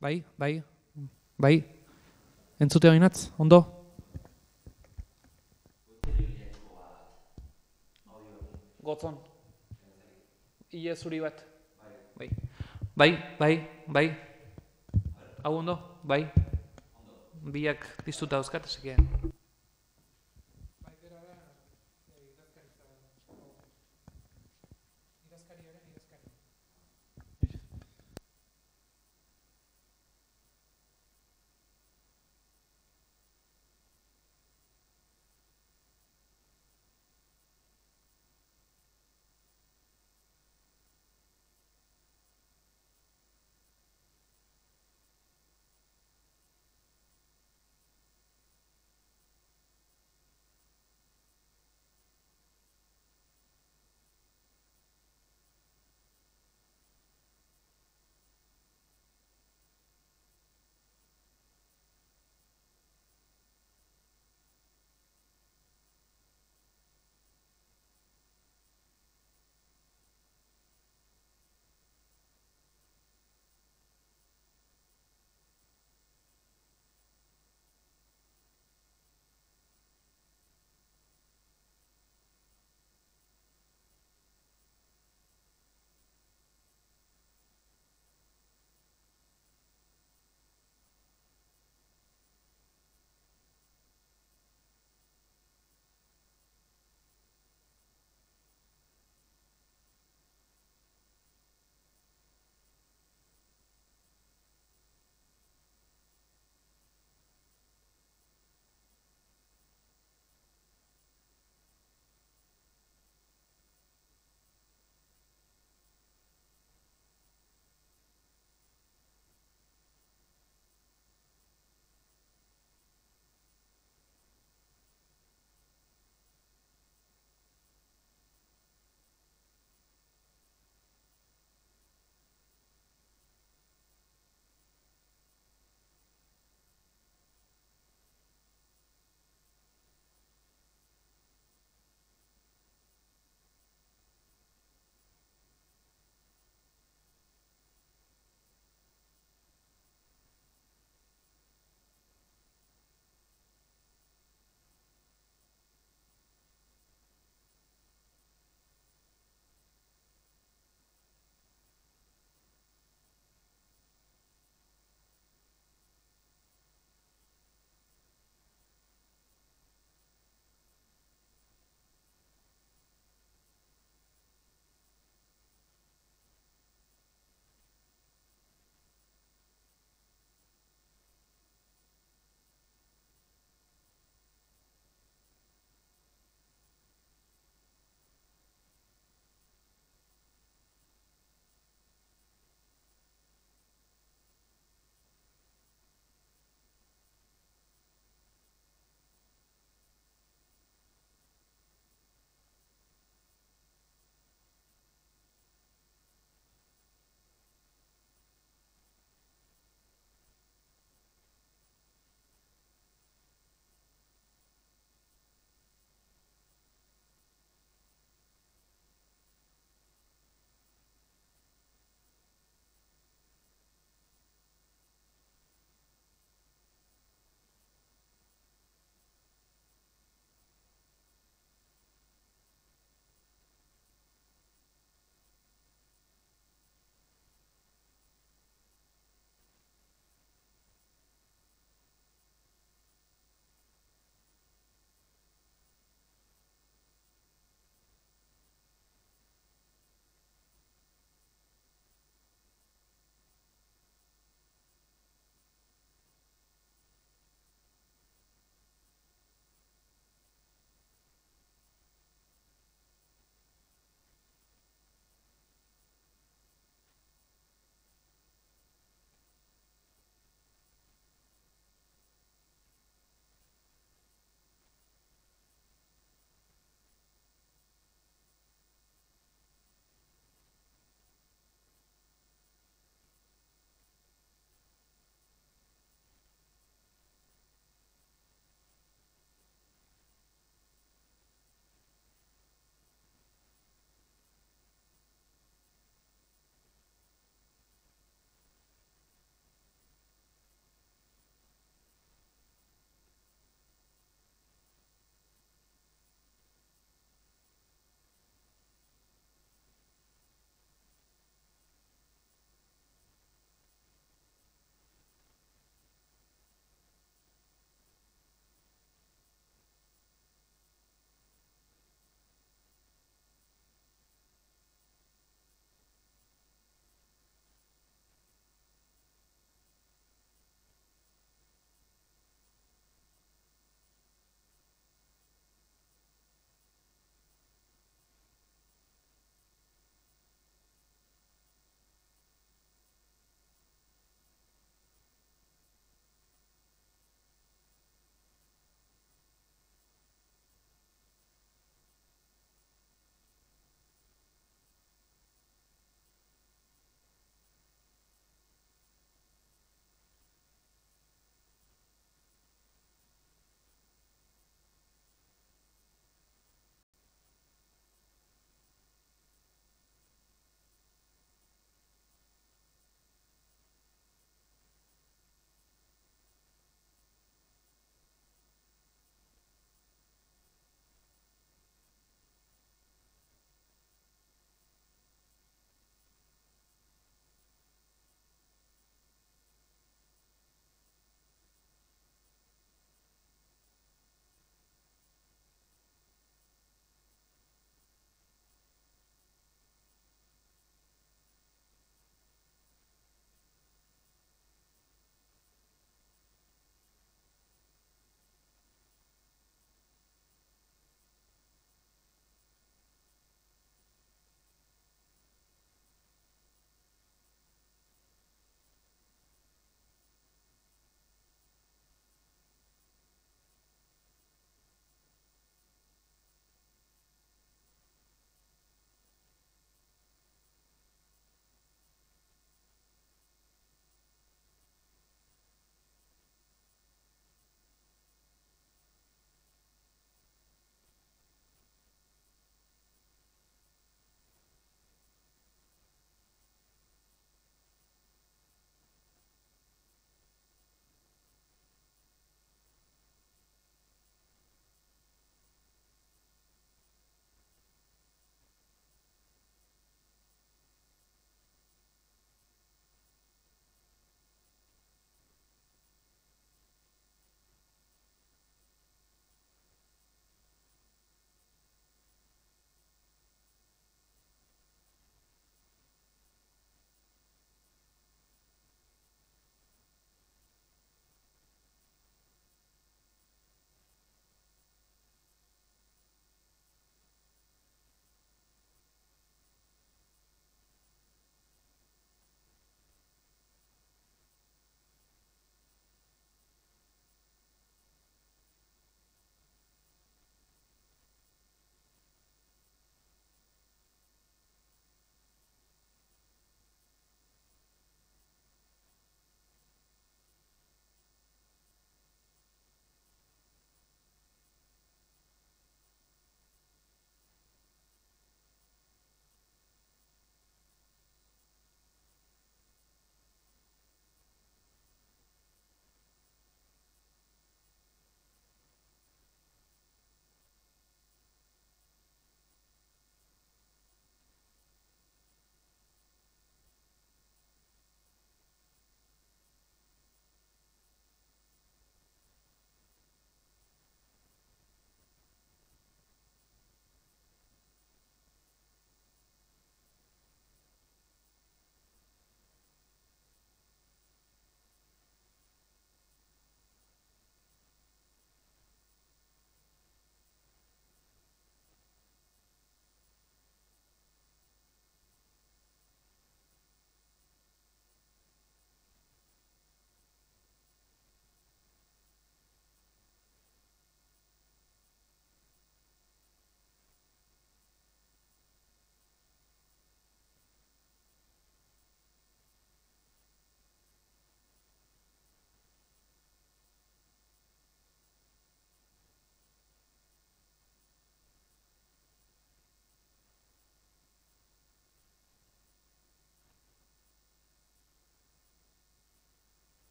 Bai, bai, bai. Entzute bainatz, ondo? Gotzon. Ile zuri bat. Bai. Bai, bai, bai. Hau ondo? Bai. Biak piztuta dauzkat, esekean.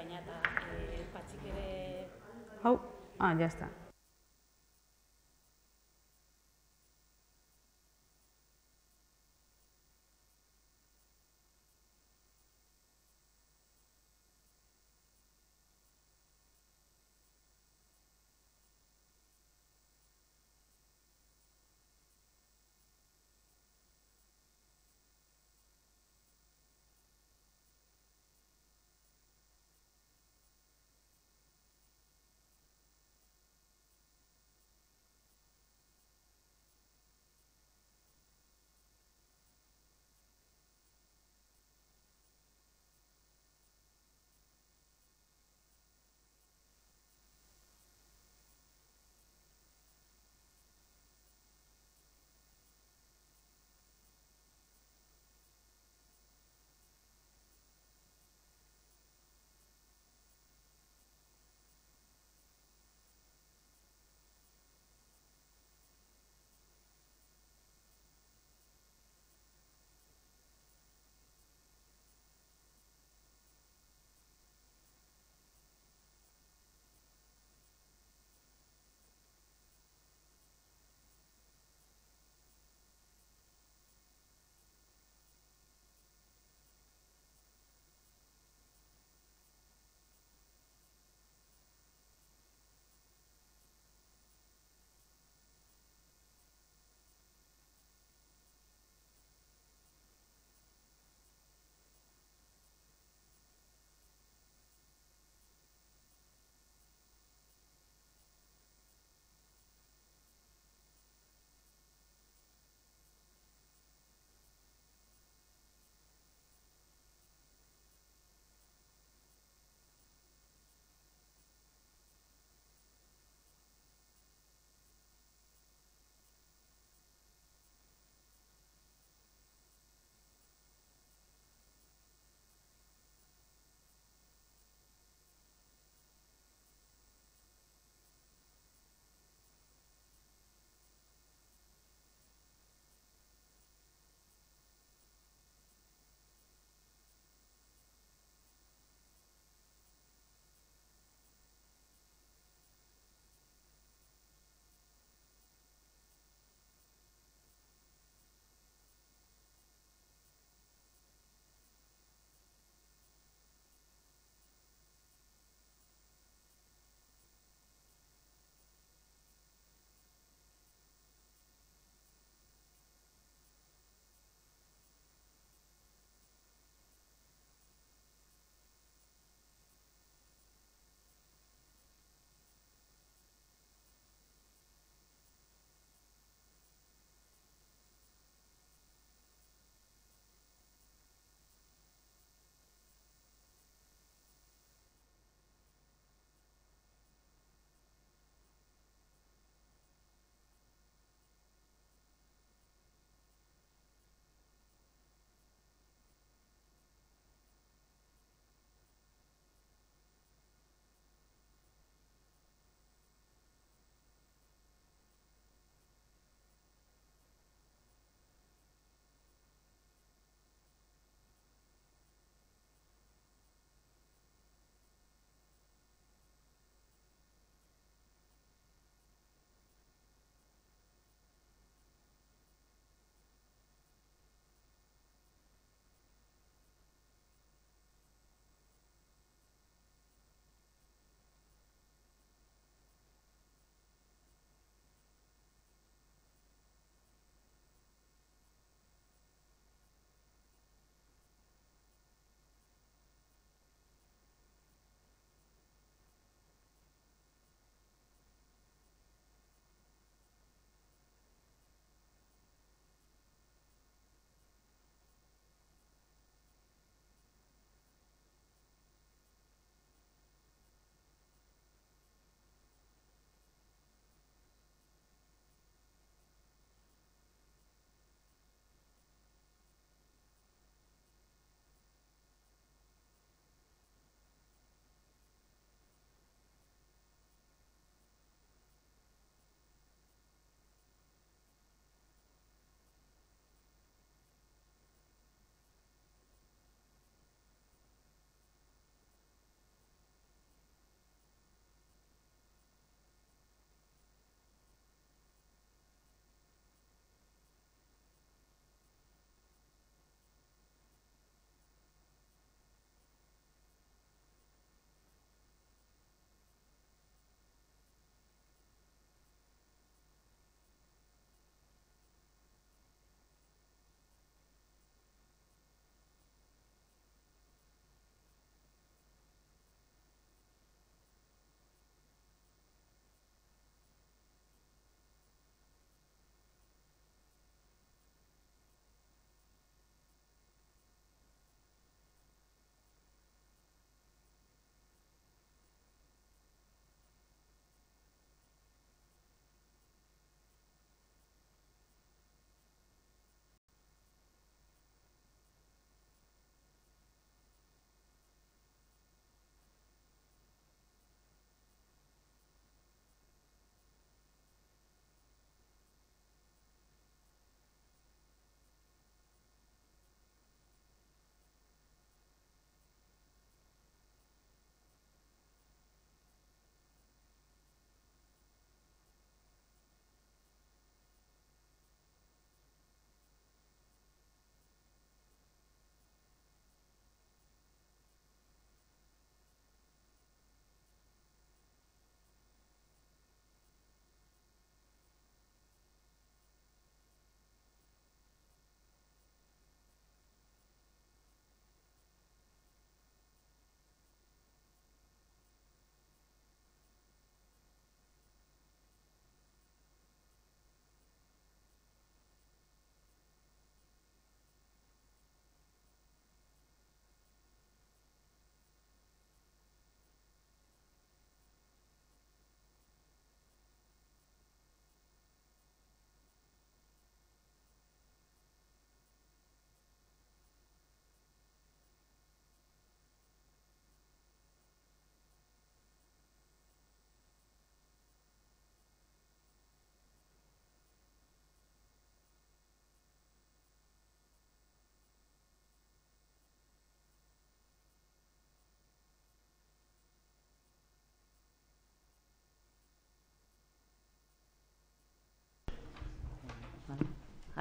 baina eta patxik ere... Hau, ya está.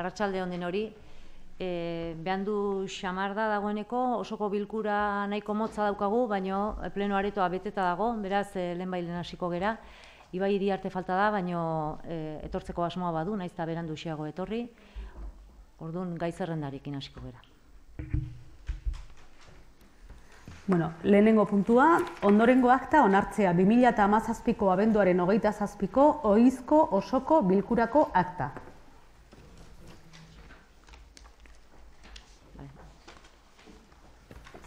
arratsalde on denori. Behan du xamarda dagoeneko, osoko bilkura nahiko motza daukagu, baino pleno aretoa beteta dago, beraz lehenbailen hasiko gera. Ibai Iriarte falta da, baino etortzeko asmoa badu, naiz eta berandu xeago etorri. Orduan gai zerrendarekin hasiko gera. Bueno, lehenengo puntua, ondorengo akta onartzea 2017ko abenduaren 27ko ohizko osoko bilkurako akta.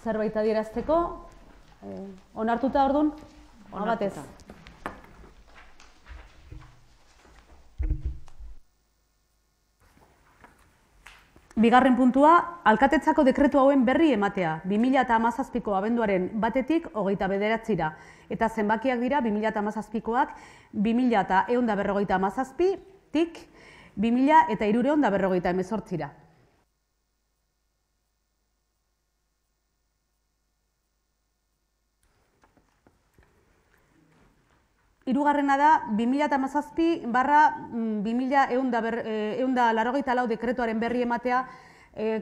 Zerbait adierazteko, onartuta orduan? Onartuta. Bigarren puntua, alkatetzako dekretu hauen berri ematea, 2017ko abenduaren 1-tik 29-ra, eta zenbakiak dira 2017koak 2157-tik 2358-ra. Hirugarrena da 2017/2184 dekretuaren berri ematea,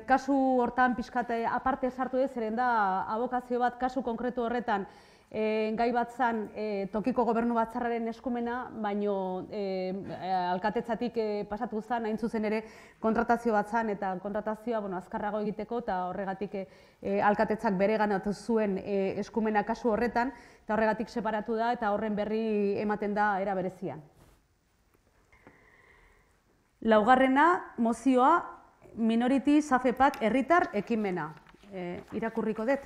kasu hortan pixkat aparte sartu ez, zeren da abokazio bat kasu konkretu horretan gai bat zan tokiko gobernu batzarraren eskumena, baino alkatetzatik pasatu zen, hain zuzen ere kontratazio bat zan, eta kontratazioa azkarrago egiteko, eta horregatik alkatetzak bere ganatu zuen eskumena kasu horretan, eta horregatik separatu da, eta horren berri ematen da era berezian. Laugarrena, mozioa, Minority Safepak herritar ekimena. Irakurriko dut.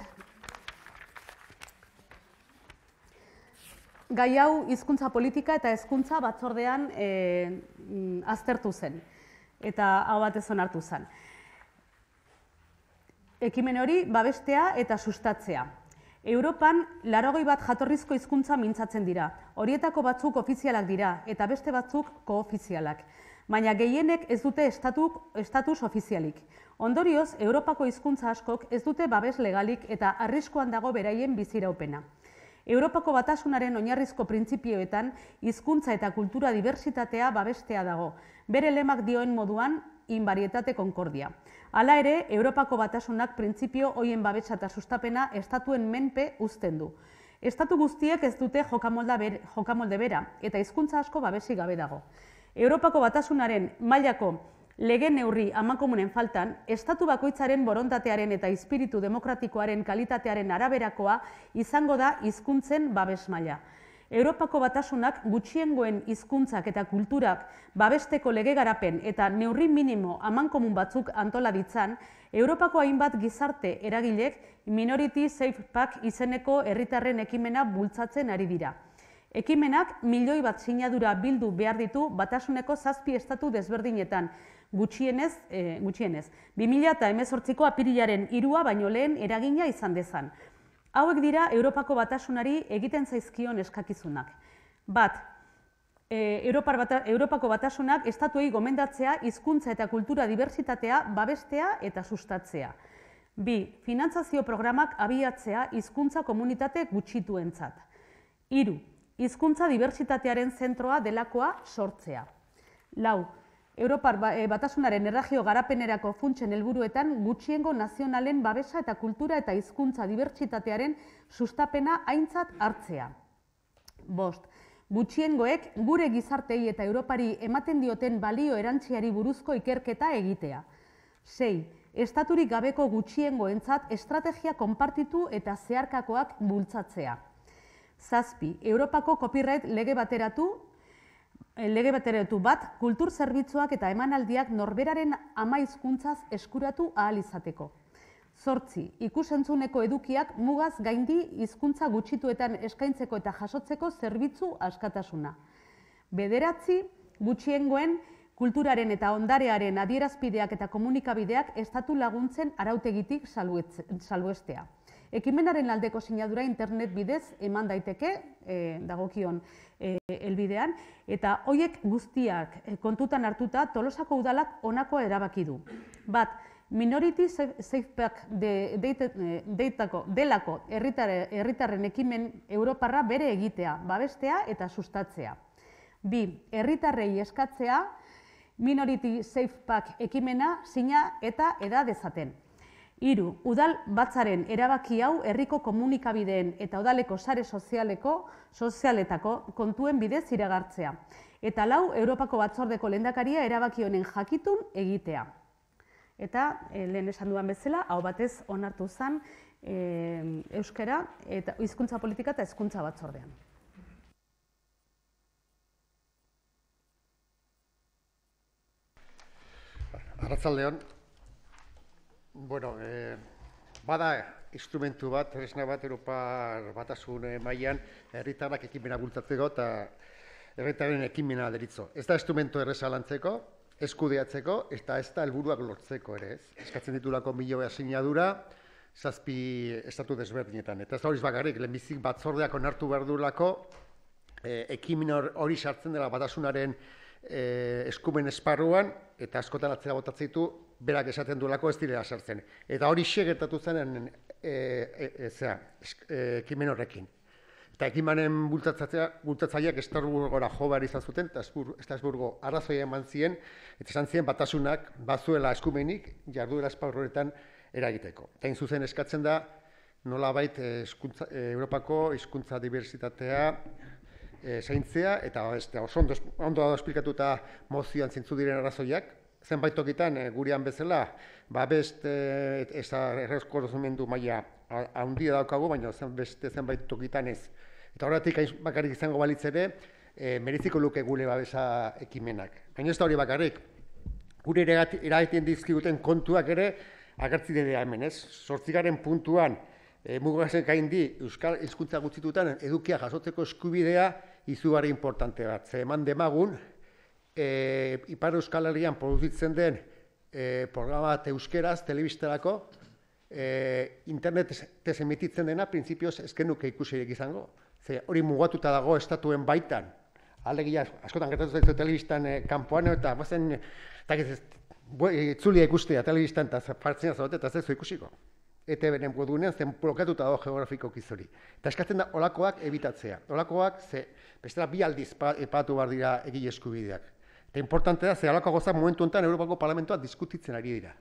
Gai hau hizkuntza politika eta hezkuntza batzordean aztertu zen, eta hau batez onartu zen. Ekimen hori babestea eta sustatzea. Europan 81 jatorrizko hizkuntza mintzatzen dira. Horietako batzuk ofizialak dira eta beste batzuk koofizialak. Baina gehienek ez dute estatus ofizialik. Ondorioz, Europako hizkuntza askok ez dute babes legalik eta arriskuan dago beraien biziraupena. Europako Batasunaren oinarrizko printzipioetan hizkuntza eta kultura diversitatea babestea dago. Bere lemak dioen moduan, in varietate concordia. Hala ere, Europako Batasunak printzipio hoien babesa eta sustapena estatuen menpe uzten du. Estatu guztiek ez dute jokamolde bera eta hizkuntza asko babesi gabe dago. Europako Batasunaren mailako lege neurri amankomunen faltan, estatu bakoitzaren borondatearen eta espiritu demokratikoaren kalitatearen araberakoa izango da hizkuntzen babes maila. Europako Batasunak gutxiengoen hizkuntzak eta kulturak babesteko lege garapen eta neurri minimo amankomun batzuk antola ditzan, Europako hainbat gizarte eragilek Minority Safepak izeneko herritarren ekimena bultzatzen ari dira. Ekimenak 1 milioi bat sinadura bildu behar ditu Batasuneko 7 estatu desberdinetan, gutxienez, 2018ko apirilaren 3 baino lehen eragina izan dezan. Hauek dira Europako Batasunari egiten zaizkion eskakizunak. Bat, Europako Batasunak estatuei gomendatzea hizkuntza eta kultura diversitatea babestea eta sustatzea. Bi, finantzazio programak abiatzea hizkuntza komunitate gutxituentzat. 3, hizkuntza diversitatearen zentroa delakoa sortzea. 4, Europar Batasunaren erregio garapenerako funtsen helburuetan gutxiengo nazionalen babesa eta kultura eta hizkuntza dibertsitatearen sustapena aintzat hartzea. 5, gutxiengoek gure gizartei eta Europari ematen dioten balio erantziari buruzko ikerketa egitea. 6, estaturik gabeko gutxiengoentzat estrategia konpartitu eta zeharkakoak bultzatzea. 7, Europako copyright lege bateratu bat, kultur zerbitzuak eta emanaldiak norberaren ama hizkuntzaz eskuratu ahal izateko. 8, ikus-entzuneko edukiak mugaz gaindi hizkuntza gutxituetan eskaintzeko eta jasotzeko zerbitzu askatasuna. 9, gutxiengoen kulturaren eta ondarearen adierazpideak eta komunikabideak estatu laguntzen arautegitik salbuestea. Ekimenaren aldeko sinadura internet bidez eman daiteke, dagokion helbidean, eta horiek guztiak kontutan hartuta Tolosako udalak honako erabaki du. Bat, Minority Safepak delako herritarren ekimen Europarra bere egitea, babestea eta sustatzea. 2, herritarrei eskatzea Minority Safe Pack ekimena sina eta eda dezaten. 3. Udal batzaren erabaki hau herriko komunikabideen eta udaleko sare sozialetako kontuen bidez iragartzea. Eta 4. Europako batzordeko lehendakaria erabaki honen jakitun egitea. Eta lehen esan duan bezala, hau batez onartu zen euskara eta hizkuntza politika eta hezkuntza batzordean. Arratsaldeon, bada instrumentu bat, tresna bat Europar Batasun mailan herritarrak ekimena bultzatzeko eta herritarren ekimena deritzo. Ez da instrumentu erreza lantzeko, eskudeatzeko eta ez da helburuak lortzeko ere, ez. Eskatzen ditulako 1000 sinadura 7 estatu desberdinetan. Eta ez da horiz bakarrik, lehenbizik batzordeak onartu behar duelako ekimen hori sartzen dela Batasunaren eskumen esparruan eta askotan atzera botatzen ditu berak esaten duelako ez direla sartzen. Eta hori gertatu zen ekimen horrekin. Eta ekimanen bultzatzaileak Estrasburgora jo behar izan zuten, eta Estrasburgo arrazoia eman zien, eta esan zien Batasunak bazuela eskumenik jarduera esparruetan eragiteko. Eta hain zuzen eskatzen da nolabait Europako hizkuntza diversitatea zaintzea, eta oso ondo esplikatuta mozioan zintzu diren arrazoiak, zenbait tokitan gurean bezala, beste errekonozimendu maila handia daukagu, baina beste zenbait tokitan ez. Eta horretik bakarrik izango balitz ere, mereziko luke gure babesa ekimenak. Baina ez da hori bakarrik, gure eragiten dizkiguten kontuak ere agertzi dira hemen, ez? 8. puntuan, mugazen gaindi euskal hizkuntza gutxitutan edukia jasotzeko eskubidea izugarri importante bat. Ze eman demagun, Ipar Euskal Herrian produzitzen den programa bat euskeraz, telebistarako, internetez emititzen dena, printzipioz ez genuke ikusirik izango. Ze hori mugatuta dago estatuen baitan. Alegia, askotan gertatu zaitu telebistan kanpoan, eta bazen, itzulia ikustea telebistan, eta partzen zaudete, eta ez ikusiko. ETB-ren webunean zen blokatuta dago geografiko kizori. Eta eskatzen da olakoak ebitatzea. Olakoak, bestela 2 aldiz epatu behar dira egile eskubideak. Eta importante da, olakoak gozak momentu honetan Europako Parlamentoa diskutitzen ari dira.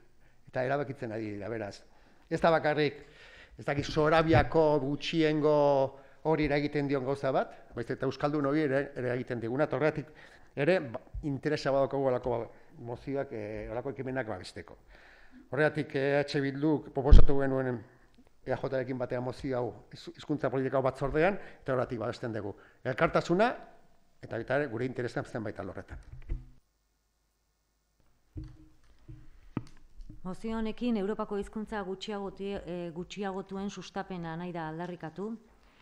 Eta erabakitzen ari dira, beraz. Ez da bakarrik, ez dakit Sorabiako gutxiengo hori eragiten dion gauza bat, eta Euskaldun hori ere egiten diguna, eta horregatik ere interesa badaukagu olako mozioak, olako ekimenak babesteko. Horregatik Bilduk proposatu genuen EAJ-rekin batean mozio hau hizkuntza politika batzordean, eta horregatik babesten dugu. Elkartasuna, eta baita gure interesan zenbait alorretan. Mozio honekin Europako hizkuntza gutxiagotuen sustapena nahi da aldarrikatu.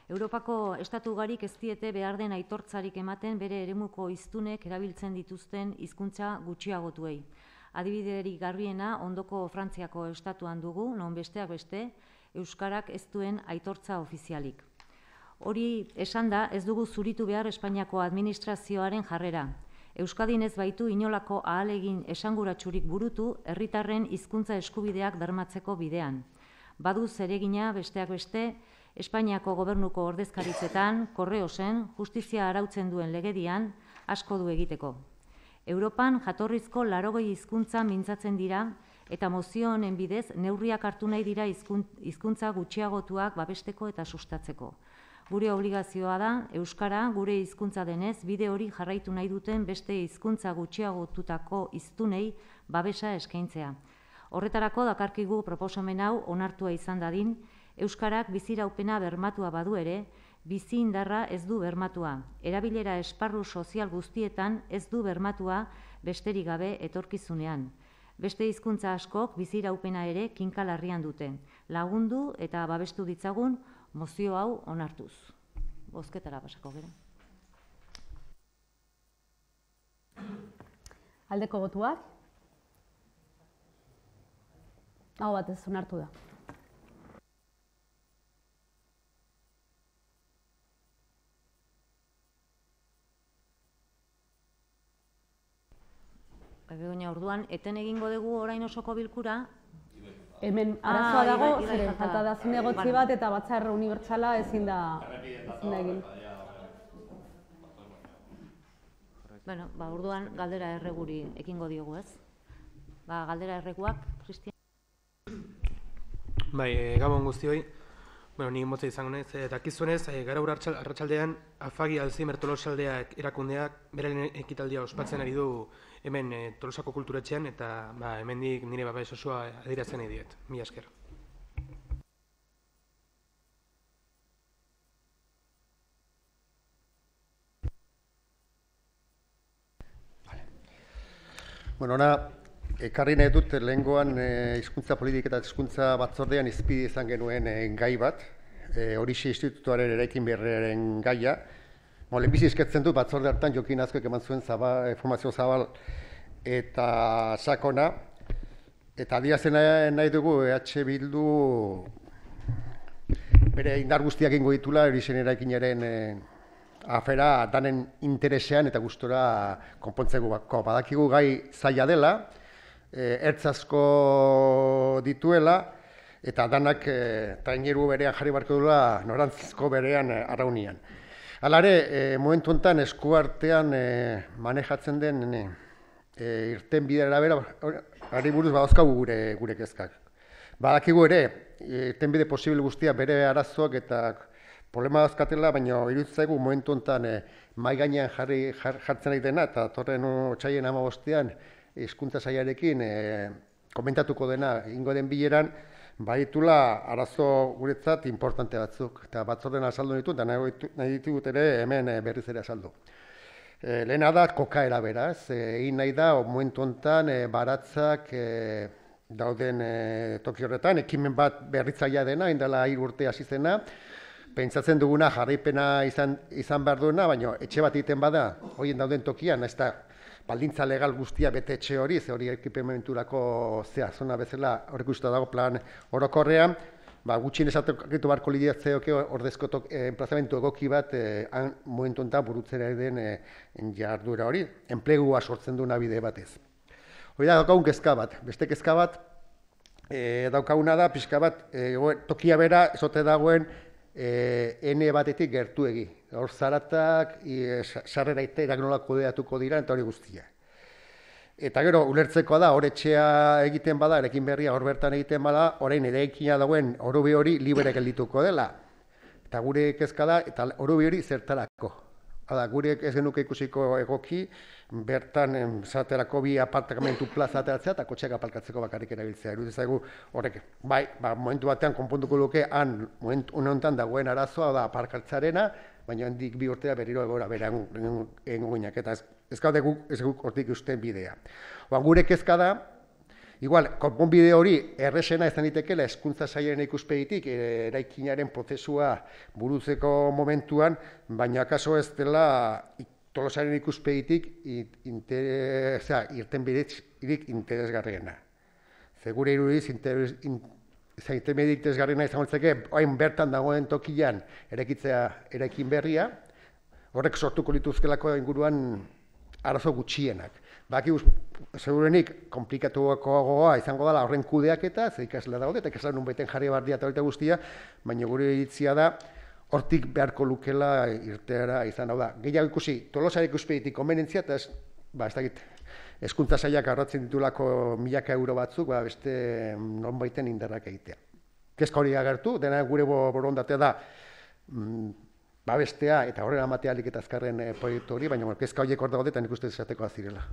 Europako estatu ugarik ez diete behar den aitortzarik ematen bere eremuko hiztunek erabiltzen dituzten hizkuntza gutxiagotuei. Adibiderik garbiena ondoko Frantziako estatuan dugu, non besteak beste, euskarak ez duen aitortza ofizialik. Hori esan da, ez dugu zuritu behar Espainiako administrazioaren jarrera. Euskadin ez baitu inolako ahalegin esanguratsurik burutu herritarren hizkuntza eskubideak bermatzeko bidean. Badu zeregina besteak beste, Espainiako gobernuko ordezkaritzetan, korreosen, justizia arautzen duen legedian, asko du egiteko. Europan jatorrizko 80 hizkuntza mintzatzen dira eta mozio honen bidez neurriak hartu nahi dira hizkuntza gutxiagotuak babesteko eta sustatzeko. Gure obligazioa da, euskara gure hizkuntza denez, bide hori jarraitu nahi duten beste hizkuntza gutxiagotutako hiztunei babesa eskaintzea. Horretarako dakarkigu proposamen hau onartua izan dadin, euskarak biziraupena bermatua badu ere, bizi indarra ez du bermatua. Erabilera esparru sozial guztietan ez du bermatua besterik gabe etorkizunean. Beste hizkuntza askok biziraupena ere kinkalarrian dute. Lagundu eta babestu ditzagun mozio hau onartuz. Bozketara pasako gera. Aldeko botuak? Hau batez onartu da. Begoña, orduan, eten egingo dugu orain osoko bilkura? Hemen arazoa dago, zeren falta da zinegotzi bat eta batzar unibertsala ezin da egin. Bueno, orduan galdera erreguri ekingo diogu, ez? Galdera erreguak, Cristian. Bai, gabon guztioi. Bueno, ni motza izango naiz. Dakizunez, gaur arratsaldean Afagi Alzheimer Tolosaldeak erakundeak beren ekitaldia ospatzen ari du hemen Tolosako kulturetxean, eta hemendik nire babes osoa adierazten nahi diet. Mila esker. Bueno, ekarri nahi dut lehengoan hizkuntza politika eta hizkuntza batzordean izpide izan genuen gai bat, Horixe Institutuaren eraikin berriaren gaia. Lehenbizi eskertzen dut batzorde hartan Jokin Azkoek eman zuen formazio zabal eta sakona, eta adierazten nahi dugu EH Bildu bere indar guztiak egingo ditula Horixen eraikinaren afera danen interesean eta gustora konpontzeko. Badakigu gai zaila dela, ertz asko dituela, eta danak traineru berean jarri barko duela norantzko berean arraunian. Hala ere, momentu honetan eskuartean manejatzen den irten bidera bera, ari buruz badauzkagu gure kezkak. Badakigu ere, irten bide posible guztia bere arazoak eta problema dauzkatela, baina iruditzaigu momentu honetan mahai gainean jartzen ari dena, eta torren otsaien 15ean hizkuntza sailarekin komentatuko dena ingo den bileran, baditula arazo guretzat importante batzuk, eta batzorden azaldu ditut, eta nahi ditut ere hemen berriz ere azaldu. Lehena da kokaera beraz, egin nahi da momentu honetan baratzak dauden toki horretan, ekimen bat berritzailea dena, indela 3 urte hasi zena, pentsatzen duguna jarraipena izan behar duena, baina etxe bat egiten bada, horien dauden tokian, ez da baldintza legal guztia bete etxe hori, ze hori ekipementurako zona bezala horrek usta dago plan orokorrean, gutxien esatu barko lideatzeoke ordezko enplazamentu egoki bat momentu honetan burutzera den jarduera hori, enplegua sortzen duna bide batez. Hori da daukagun kezka bat, beste kezka bat daukaguna da, pixka bat, tokia bera, ezote dagoen, N batetik gertuegi. Hor zaratak, sarrera iterak nola kudeatuko dira, eta hori guztia. Eta gero, ulertzeko da, hor etxea egiten bada, erekin berria hor bertan egiten bada, orain eraikina dagoen orobi hori libre geldituko dela. Eta gure kezka da, eta orobi hori zertarako. Hala, gure ez genuke ikusiko egoki, bertan zaterako 2 apartamentu plaza ateratzea eta kotxeak aparkatzeko bakarrik erabiltzea. Iruditzaigu horrek, bai, momentu batean konponduko luke momentu honetan dagoen arazoa da aparkatzarena, baina hendik 2 urtea berriro egora beran egingo ginak, eta ez gaude guk hortik usten bidea. Gure kezka da, igual, konponbide hori errexena izan ditekeela hezkuntza sailaren ikuspegitik eraikinaren prozesua burutzeko momentuan, baina akaso ez dela Tolosaren ikuspegitik irtenbiderik interesgarriena. Gure irudiz irtenbiderik interesgarriena izan hortzeke, hain bertan dagoen tokian eraikin berria, horrek sortuko lituzkelako inguruan arazo gutxienak. Baki segurenik komplikatuagoa izango dela horren kudeaketa, ze ikasle daude, eta ikasle nun baiten jarri bardia eta horita guztia, baina gure iritzia da, hortik beharko lukela irteara izan hau da. Gehiago ikusi, Tolosaren ikuspegitik konbenentzia, eta ez dakit, hezkuntza sailak arratzen ditulako milaka euro batzuk, beste nonbaiten indarrak egitea. Kezka hori agertu, dena gure borondatea da, babestea eta horrela amatealik eta azkarren proiektu hori, baina kezka horiek hor daude eta nik uste esateko azirela.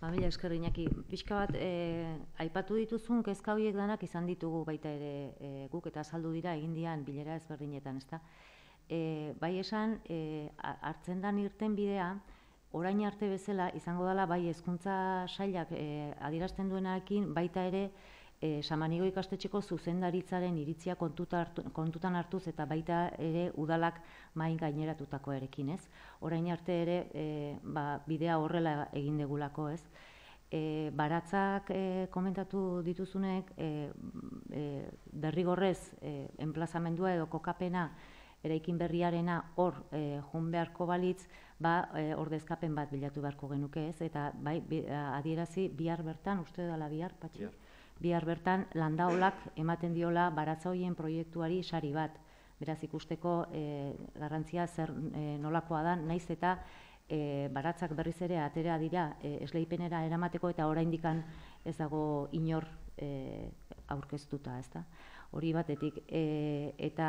Mila esker Iñaki, pixka bat aipatu dituzun kezka horiek danak izan ditugu baita ere guk eta azaldu dira egin dian bilera ezberdinetan, ezta? Bai esan, hartzen dan irten bidea, orain arte bezala izango dela bai hezkuntza sailak adierazten duenarekin baita ere Samanigo ikastetxeko zuzendaritzaren iritzia kontutan hartuz eta baita ere udalak main gaineratutako erekin, ez? Orain arte ere bidea horrela egin degulako, ez? Baratzak komentatu dituzunek derrigorrez enplazamendua edo kokapena eraikin berriarena hor joan beharko balitz, ordezkapen bat bilatu beharko genuke, ez? Eta adierazi bihar bertan, uste dela bihar, Patxi? Bihar bertan landaolak ematen diola baratza horien proiektuari sari bat. Beraz ikusteko garrantzia zer nolakoa da, naiz eta baratzak berriz ere atera dira esleipenera eramateko eta oraindikan ez dago inor aurkeztuta, ezta? Hori batetik, eta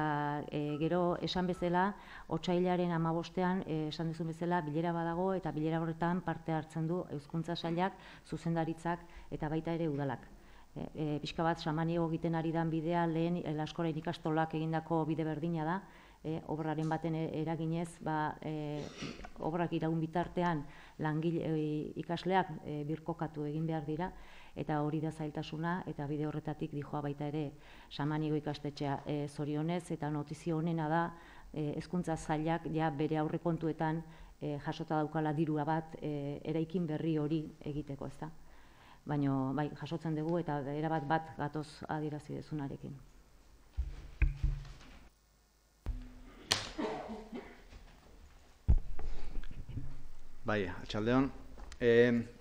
gero esan bezala, otsailaren 15ean, esan duzun bezala, bilera badago eta bilera horretan parte hartzen du Hezkuntza Sailak, zuzendaritzak eta baita ere udalak. Pixka bat samaniego egiten ari den bidea, lehen Laskorain ikastolak egindako bide berdina da, obraren baten eraginez, obrak iraun bitartean ikasleak birkokatu egin behar dira, eta hori da zailtasuna, eta bide horretatik dijoa baita ere Samaniego ikastetxea zorionez, eta notizio honena da, Hezkuntza Sailak ja bere aurrekontuetan jasota daukala dirua bat eraikin berri hori egiteko, ezta? Baina bai, jasotzen dugu eta erabat bat gatoz adierazi dezunarekin. Bai, atxaldeon.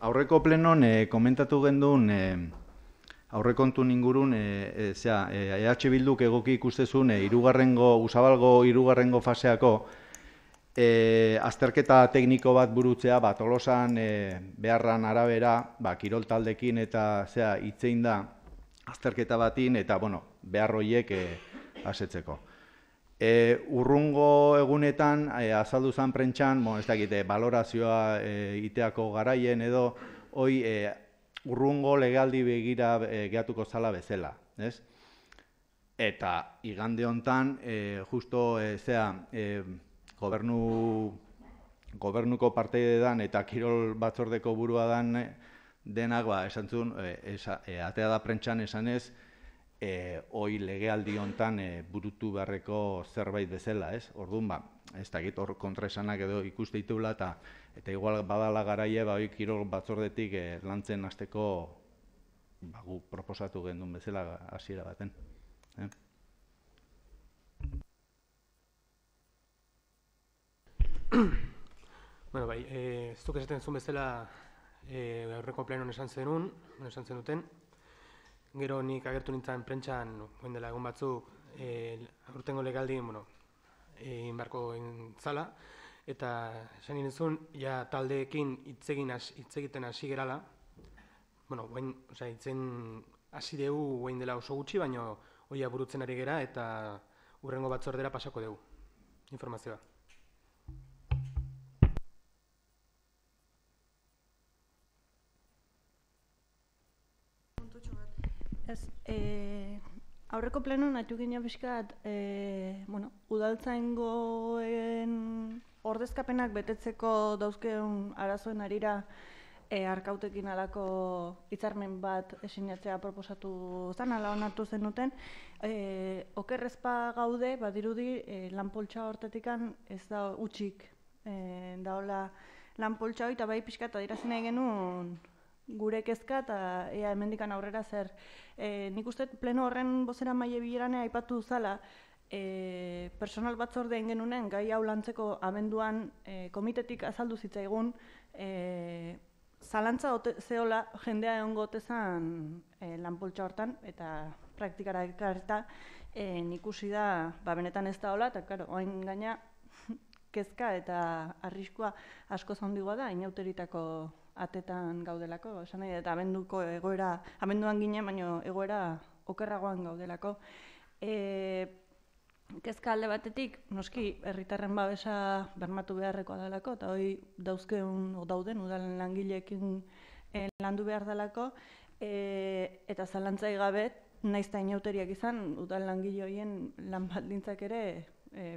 Aurreko plenon komentatu gendun aurrekontun ingurun EH Bilduk egoki ikustezun Usabalgo hirugarrengo faseako azterketa tekniko bat burutzea, Tolosan beharran arabera, kirol taldekin eta hitzein da azterketa batin eta behar horiek asetzeko. Urrungo egunetan azaldu zen prentxan, ez dakite, balorazioa iteako garaien edo, hoi urrungo legealdi begira gehatuko zala bezala, ez? Eta igande hontan, justo gobernuko parteide dan eta kirol batzordeko burua dan denak, esan zuen, atea da prentxan esanez, hoi legealdi hontan burutu beharreko zerbait bezala, ez? Orduan, ez dakit hor kontraesanak edo ikuste ditugula eta igual badala garaie, hoi kirol batzordetik lantzen hasteko guk proposatu gendun bezala hasiera baten. Bueno, bai, ez duk esaten zuen bezala aurreko plenon esan zenuten. Gero nik agertu nintzen prentxan, guen dela egun batzuk, aurtengo legaldi, egin beharko zala, eta esan nintzen, ja taldeekin hitz egiten hasi gerala, hitzen hasi dugu guen dela oso gutxi, baina hoia burutzen ari gera eta hurrengo batzordera pasako dugu informazioa. Aurreko plenon haitu ginen pixkat, udaltzaingoen ordezkapenak betetzeko dauzkeun arazoen arira arkautekin alako hitzarmen bat sinatzea proposatu zen, ala onartu zenuten. Okerrezpa gaude, badirudi lanpoltsa hortetikan ez da utxik daola lanpoltsa hori, eta bai pixkat adierazi nahi genuen gure kezka eta ea hemendikan aurrera zer. Nik uste pleno horren bozera maile bilerane aipatu zala, personal batzordeen genunen gai hau lantzeko abenduan komitetik azaldu zitzaigun zalantza zeola jendea egongo otezan lanpoltsa hortan eta praktikara ekarreta ikusi da benetan ez da hola, eta oain gaina kezka eta arriskua asko zaundigoa da inauteritako atetan gaudelako, esan nahi, eta abenduko egoera, abenduan ginen, baina egoera okerragoan gaudelako. Kezka alde batetik, noski, herritarren babesa bermatu beharrekoa dalako, eta hori dauden udalen langileekin landu behar dalako, eta zalantzai gabe, naiz eta inauteriak izan, udal langile horien lan baldintzak ere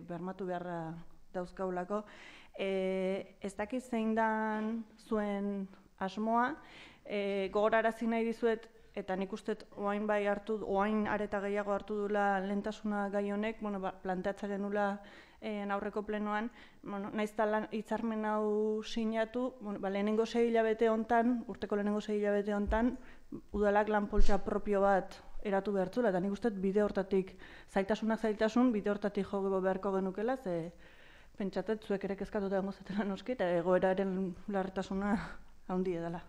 bermatu beharra dauzkaulako. Ez dakit zein dan zuen asmoa, gogorarazi nahi dizuet, eta nik uste oain areta gehiago hartu dula lehentasuna gai honek, planteatzaren nula aurreko plenoan, naiz eta hitzarmen hau sinatu, lehenengo 6 hilabete hontan, urteko lehenengo 6 hilabete hontan, udalak lanpoltsa propio bat eratu behartzula, eta nik uste bide hortatik, zailtasun, bide hortatik jo beharko genukela, ze pentsatet zuek ere kezkatuta egongo zetela noski, eta egoeraren larritasuna handia dela.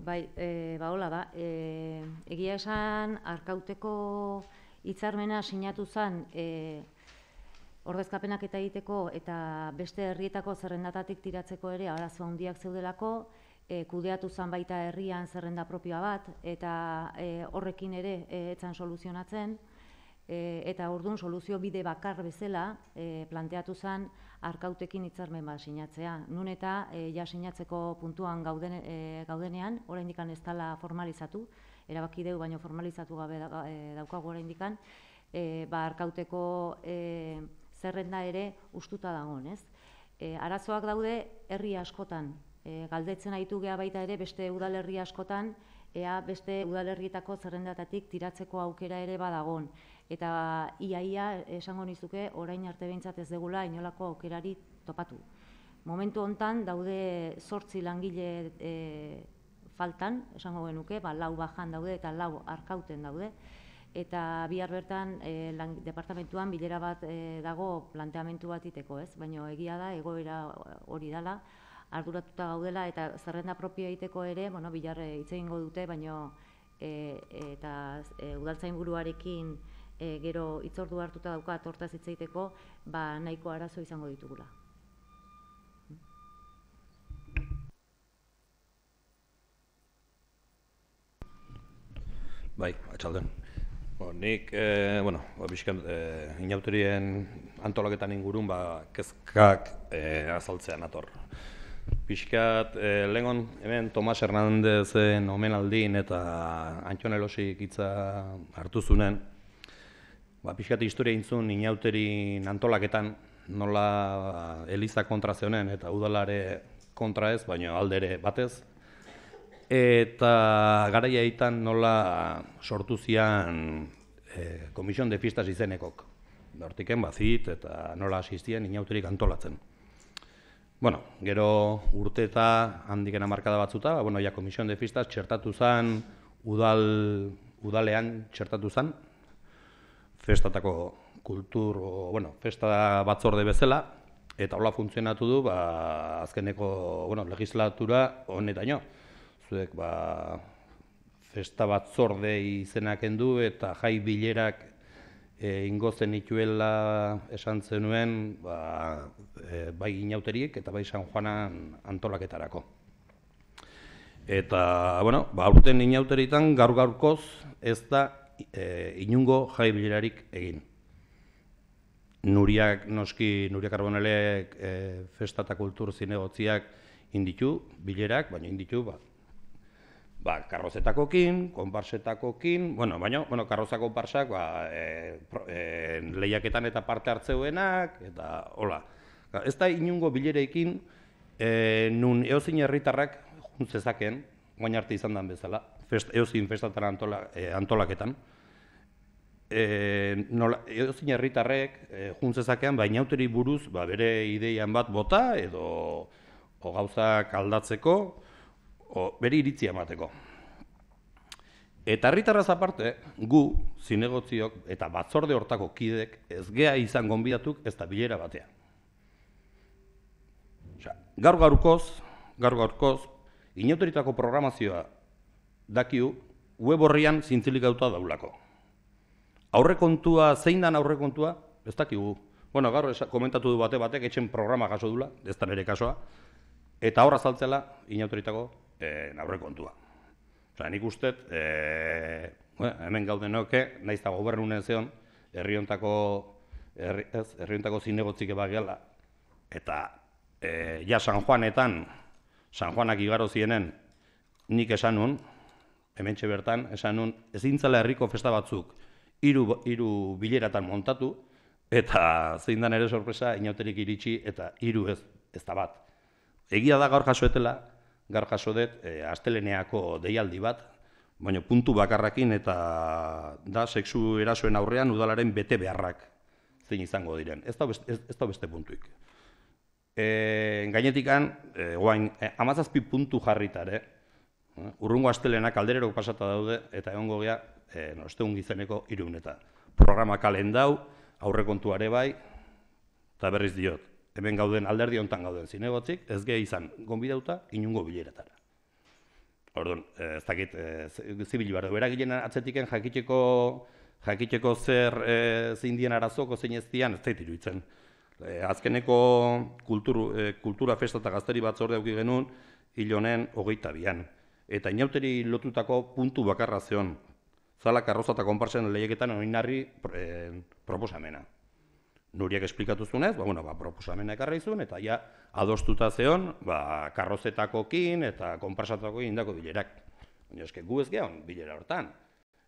Bai, hola da. Egia esan, Arkauteko hitzarmena sinatu zen ordezkapenak eta egiteko eta beste herrietako zerrendatatik tiratzeko ere arazo handiak zeudelako, kudeatu zen baita herrian zerrenda propioa bat, eta horrekin ere etzan soluzionatzen, eta orduan soluzio bide bakar bezala planteatu zen Arkautekin hitzarmen bat sinatzea. Nun eta ja sinatzeko puntuan gaudenean, oraindik ez dela formalizatu, erabaki dugu baino formalizatu gabe daukagu oraindik, Arkauteko zerrenda ere ustuta dagoen, ez? Arazoak daude herri askotan, galdetzen aitu geha baita ere beste udalerri askotan, ea beste udalerrietako zerrendatatik tiratzeko aukera ere badagon. Eta ia esango nizuke orain arte behintzat ez degula inolako aukerari topatu. Momentu hontan daude 8 langile faltan, esango genuke, 4 bajan daude eta 4 Arkauten daude. Eta bihar bertan departamentuan bilera bat dago planteamentu bat iteko, ez? Baina egia da, egoera hori dela, arduratuta gaudela eta zerrenda propio egiteko ere, bihar hitz egingo dute, baina eta udaltzainburuarekin gero hitzordu hartuta daukat hortaz hitz egiteko, nahiko arazo izango ditugula. Bai, atxalden. Nik, inauterien antolaketan ingurun, kezkak azaltzean ator. Pixkat, lehengon, hemen Tomas Hernandezen omenaldin eta Antxon Elosik hitza hartu zunen, pixkat historia intzun inauterin antolaketan, nola Eliza kontra zeunen eta udalare kontra ez, baina aldere batez. Eta garaia eitan nola sortu zian Komisión de Fiestas izenekok. Hortiken bazit eta nola asistien inauterik antolatzen. Gero urte eta handiken hamarkada batzuta, Komisión de Fiestas txertatu zen, udalean txertatu zen, festatako festa batzorde bezala, eta hola funtzionatu du, azkeneko legislatura honetaino. Zuek, festa batzorde izenak endu eta jai bilerak ingozen ituela esan zenuen bai inauteriek eta bai San Juanan antolaketarako. Eta, aurten inauteritan gaur-gaurkoz ez da inungo jai bilerarik egin. Nuria Karbonelek festa eta kultur zinegotziak inditu bilerak, baina inditu karrozetakokin, konparsetakokin, baina karroza konparsak lehiaketan eta parte hartzeuenak, eta hola. Ez da inungo bilereikin nun eozin herritarrak juntzezaken, guain arte izan den bezala, eozin festatan antolaketan, eozin herritarrek juntzezakean, inauteri buruz bere ideian bat bota, edo gauzak aldatzeko, bere iritzia emateko. Eta herritarraz aparte, gu, zinegotziok eta batzorde hortako kidek ez gea izan gonbidatuk ez da bilera batean. Gaur-gaurkoz, inauteritako programazioa dakiu web horrian zintzilikatuta daulako. Aurrekontua, zein dan aurrekontua, ez dakigu. Gaur komentatu du batek etxen programa jaso dula, ez da nire kasoa, eta horra zaltzela inauteritako aurrekontua. Nik ustet, hemen gaudenoke, nahiz da gobernunen zeon, herriontako zinegotzik ebagiala, eta San Juanetan, San Juanak igaro zienen, nik esan nun, hementxe bertan, esan nun, ezin zela herriko festa batzuk hiru bileratan montatu, eta zein dan ere sorpresa, inauterik iritsi, eta hiru ez da bat. Egia da gaur jasoetela, gaur jaso dut asteleneako deialdi bat, baina puntu bakarrakin eta da sexu erasoen aurrean udalaren bete beharrak zein izango diren. Ez da beste puntuik. Gainetikan, 17 puntu jarritare, urrungo astelenak alderero pasata daude eta egongo gea ostegun gizeneko 300 eta programa kalendau, aurrekontuare bai, eta berriz diot. Hemen gauden alderdi hontan gauden zinegotzik, ez gehi izan gonbidauta inungo bileretara. Orduan, ez dakit, zibil behar du. Eragileen atzetiken jakiteko zer zein arazoko zein ez dian, ez zait iruditzen. Azkeneko kultura festa eta gazteri batzorde auki genuen, hil honen 22an. Eta inauteri lotutako puntu bakarra zeon, zala karroza eta konparsen lehiaketan oinarri proposamena. Nuriak esplikatu zunez, proposamena ekarra izun, eta ja adostuta zeon, karrozetakokin eta konparsatakokin indako bilerak. Baina eske gu ez gehan bilera hortan.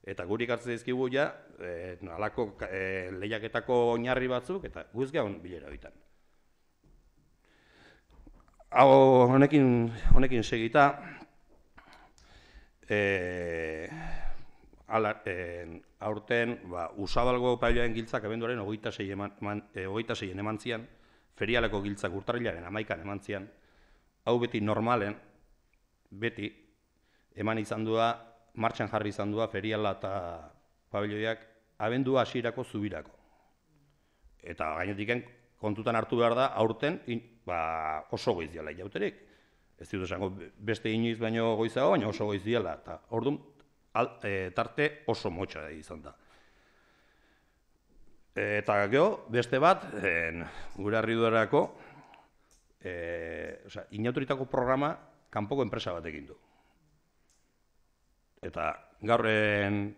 Eta guri hartzen dizkigu ja, alako lehiaketako oinarri batzuk, eta gu ez gehan bilera hortan. Hau honekin segita, aurten Usabalgo pabiloaren giltzak abenduaren 26 eman zian, ferialeko giltzak urtarrilaren 11an eman zian, hau beti normalen, beti eman izan dua, martxan jarri izan dua feriala eta pabiloiak abendua hasierako zubirako. Eta gainetik kontutan hartu behar da, aurten oso goiz diala jauterik. Ez dut esango beste inoiz baino goizago, baina oso goiz diala. Eta orduan tarte oso motxa izan da. Eta gero, beste bat, gure harriduarako, inautoritako programa kanpoko enpresa bat egin du. Eta gaur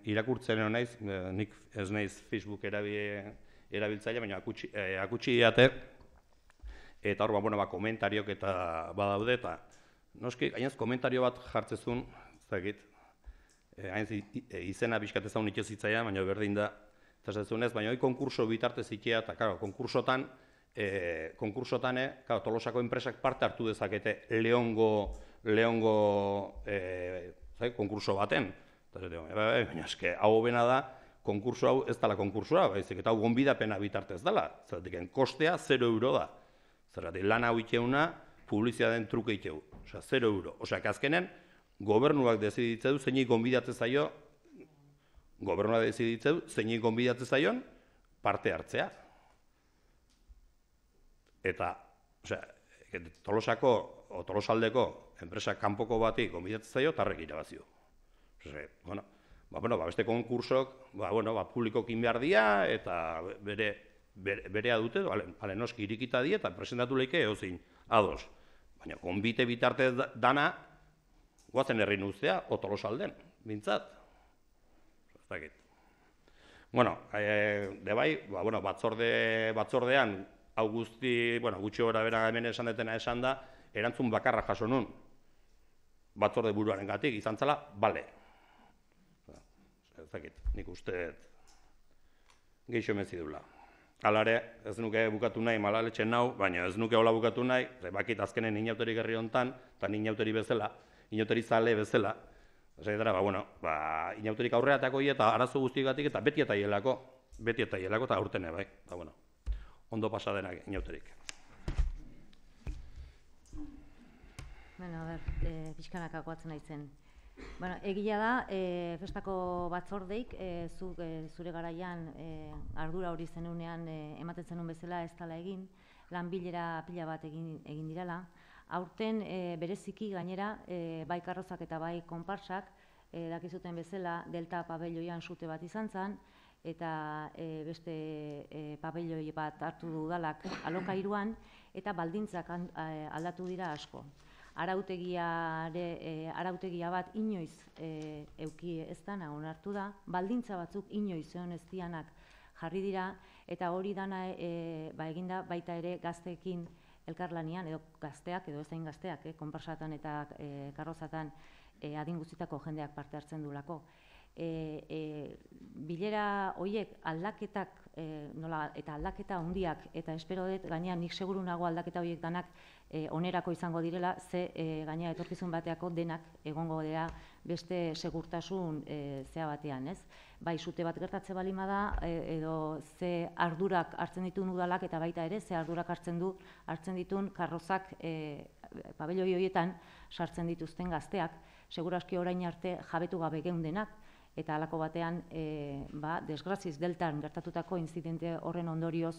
irakurtzen naiz, nik ez naiz Facebook erabiltzaile, baina akutsi diate, eta hor, komentariok eta badaude, eta noski, gainaz komentario bat jartzezun, ez dakit, izena bizkat ezagun itxez zitzaian, baina berdin da, eta ez dezunez, baina hori konkurso bitartez ikia, eta karo, konkursotan, Tolosako enpresak parte hartu dezakete Leongo konkurso baten. Baina eske, hau bena da, konkurso hau ez dela konkursua, baizik, eta hau gonbidapena bitartez dela. Zeratik, kostea 0 euro da. Zeratik, lan hau iteuna, publiziaten truke iteu. Osea, 0 euro. Osea, azkenen, gobernuak deziditze du, zeinik gonbidatze zaio, gobernuak deziditze du, zeinik gonbidatze zaion, parte hartzea. Eta, osea, Tolosako, o Tolosaldeko, enpresa kanpoko bati gonbidatze zaio, tarrek irabazio. Beste konkursok, publikokin behar dira, eta berea dute, noski irikita die, eta presentatu leike eozin, ados. Baina, konbite bitarte dana, guazen herri nuztea, o Tolosalden, bintzat. Ez dakit. Batzordean, hau guzti, gutxi gora bera hemen esan detena esan da, erantzun bakarra jaso nun, batzorde buruaren gatik, izan zela, bale. Ez dakit, nik uste geixo emezi dula. Halare, ez nuke bukatu nahi malaletxen nau, baina ez nuke hola bukatu nahi, bakit azkenen inauteri gerri hontan, eta inauteri bezala, inauteri zale bezala, inauterik aurreatako eta arazo guztigatik eta beti eta hielako eta aurtene bai. Ondo pasadenak inauterik. Pixkanak akoatzen naizen. Egia da, festako batzordeik, zure garaian ardura hori zenunean ematen zenun bezala ez dela egin, lan bilera pila bat egin direla. Aurten bereziki gainera, bai karrozak eta bai konparsak, dakizuten bezala, Delta pabelloian sute bat izan zen, eta beste pabelloi bat hartu dudalak alokairuan, eta baldintzak aldatu dira asko. Arautegia bat inoiz euki ez dana onartu da, baldintza batzuk inoiz egon ez dianak jarri dira, eta hori dana eginda baita ere gazteekin elkarlanian, edo gazteak, edo ezain gazteak, konparsatan eta karrozatan adin guztietako jendeak parte hartzen duelako. Bilera horiek aldaketak, eta aldaketa handiak, eta espero dut, gainean nik seguru nago aldaketa horiek danak onerako izango direla, ze gainea etorkizun bateako denak egongo dira beste segurtasun zea batean, ez? Bai, sute bat gertatze balima da, edo ze ardurak hartzen dituen udalak, eta baita ere, ze ardurak hartzen dituen karrozak pabelloi horietan sartzen dituzten gazteak, seguraski orain arte jabetu gabe geundenak, eta halako batean, desgraziz deltan gertatutako inzidente horren ondorioz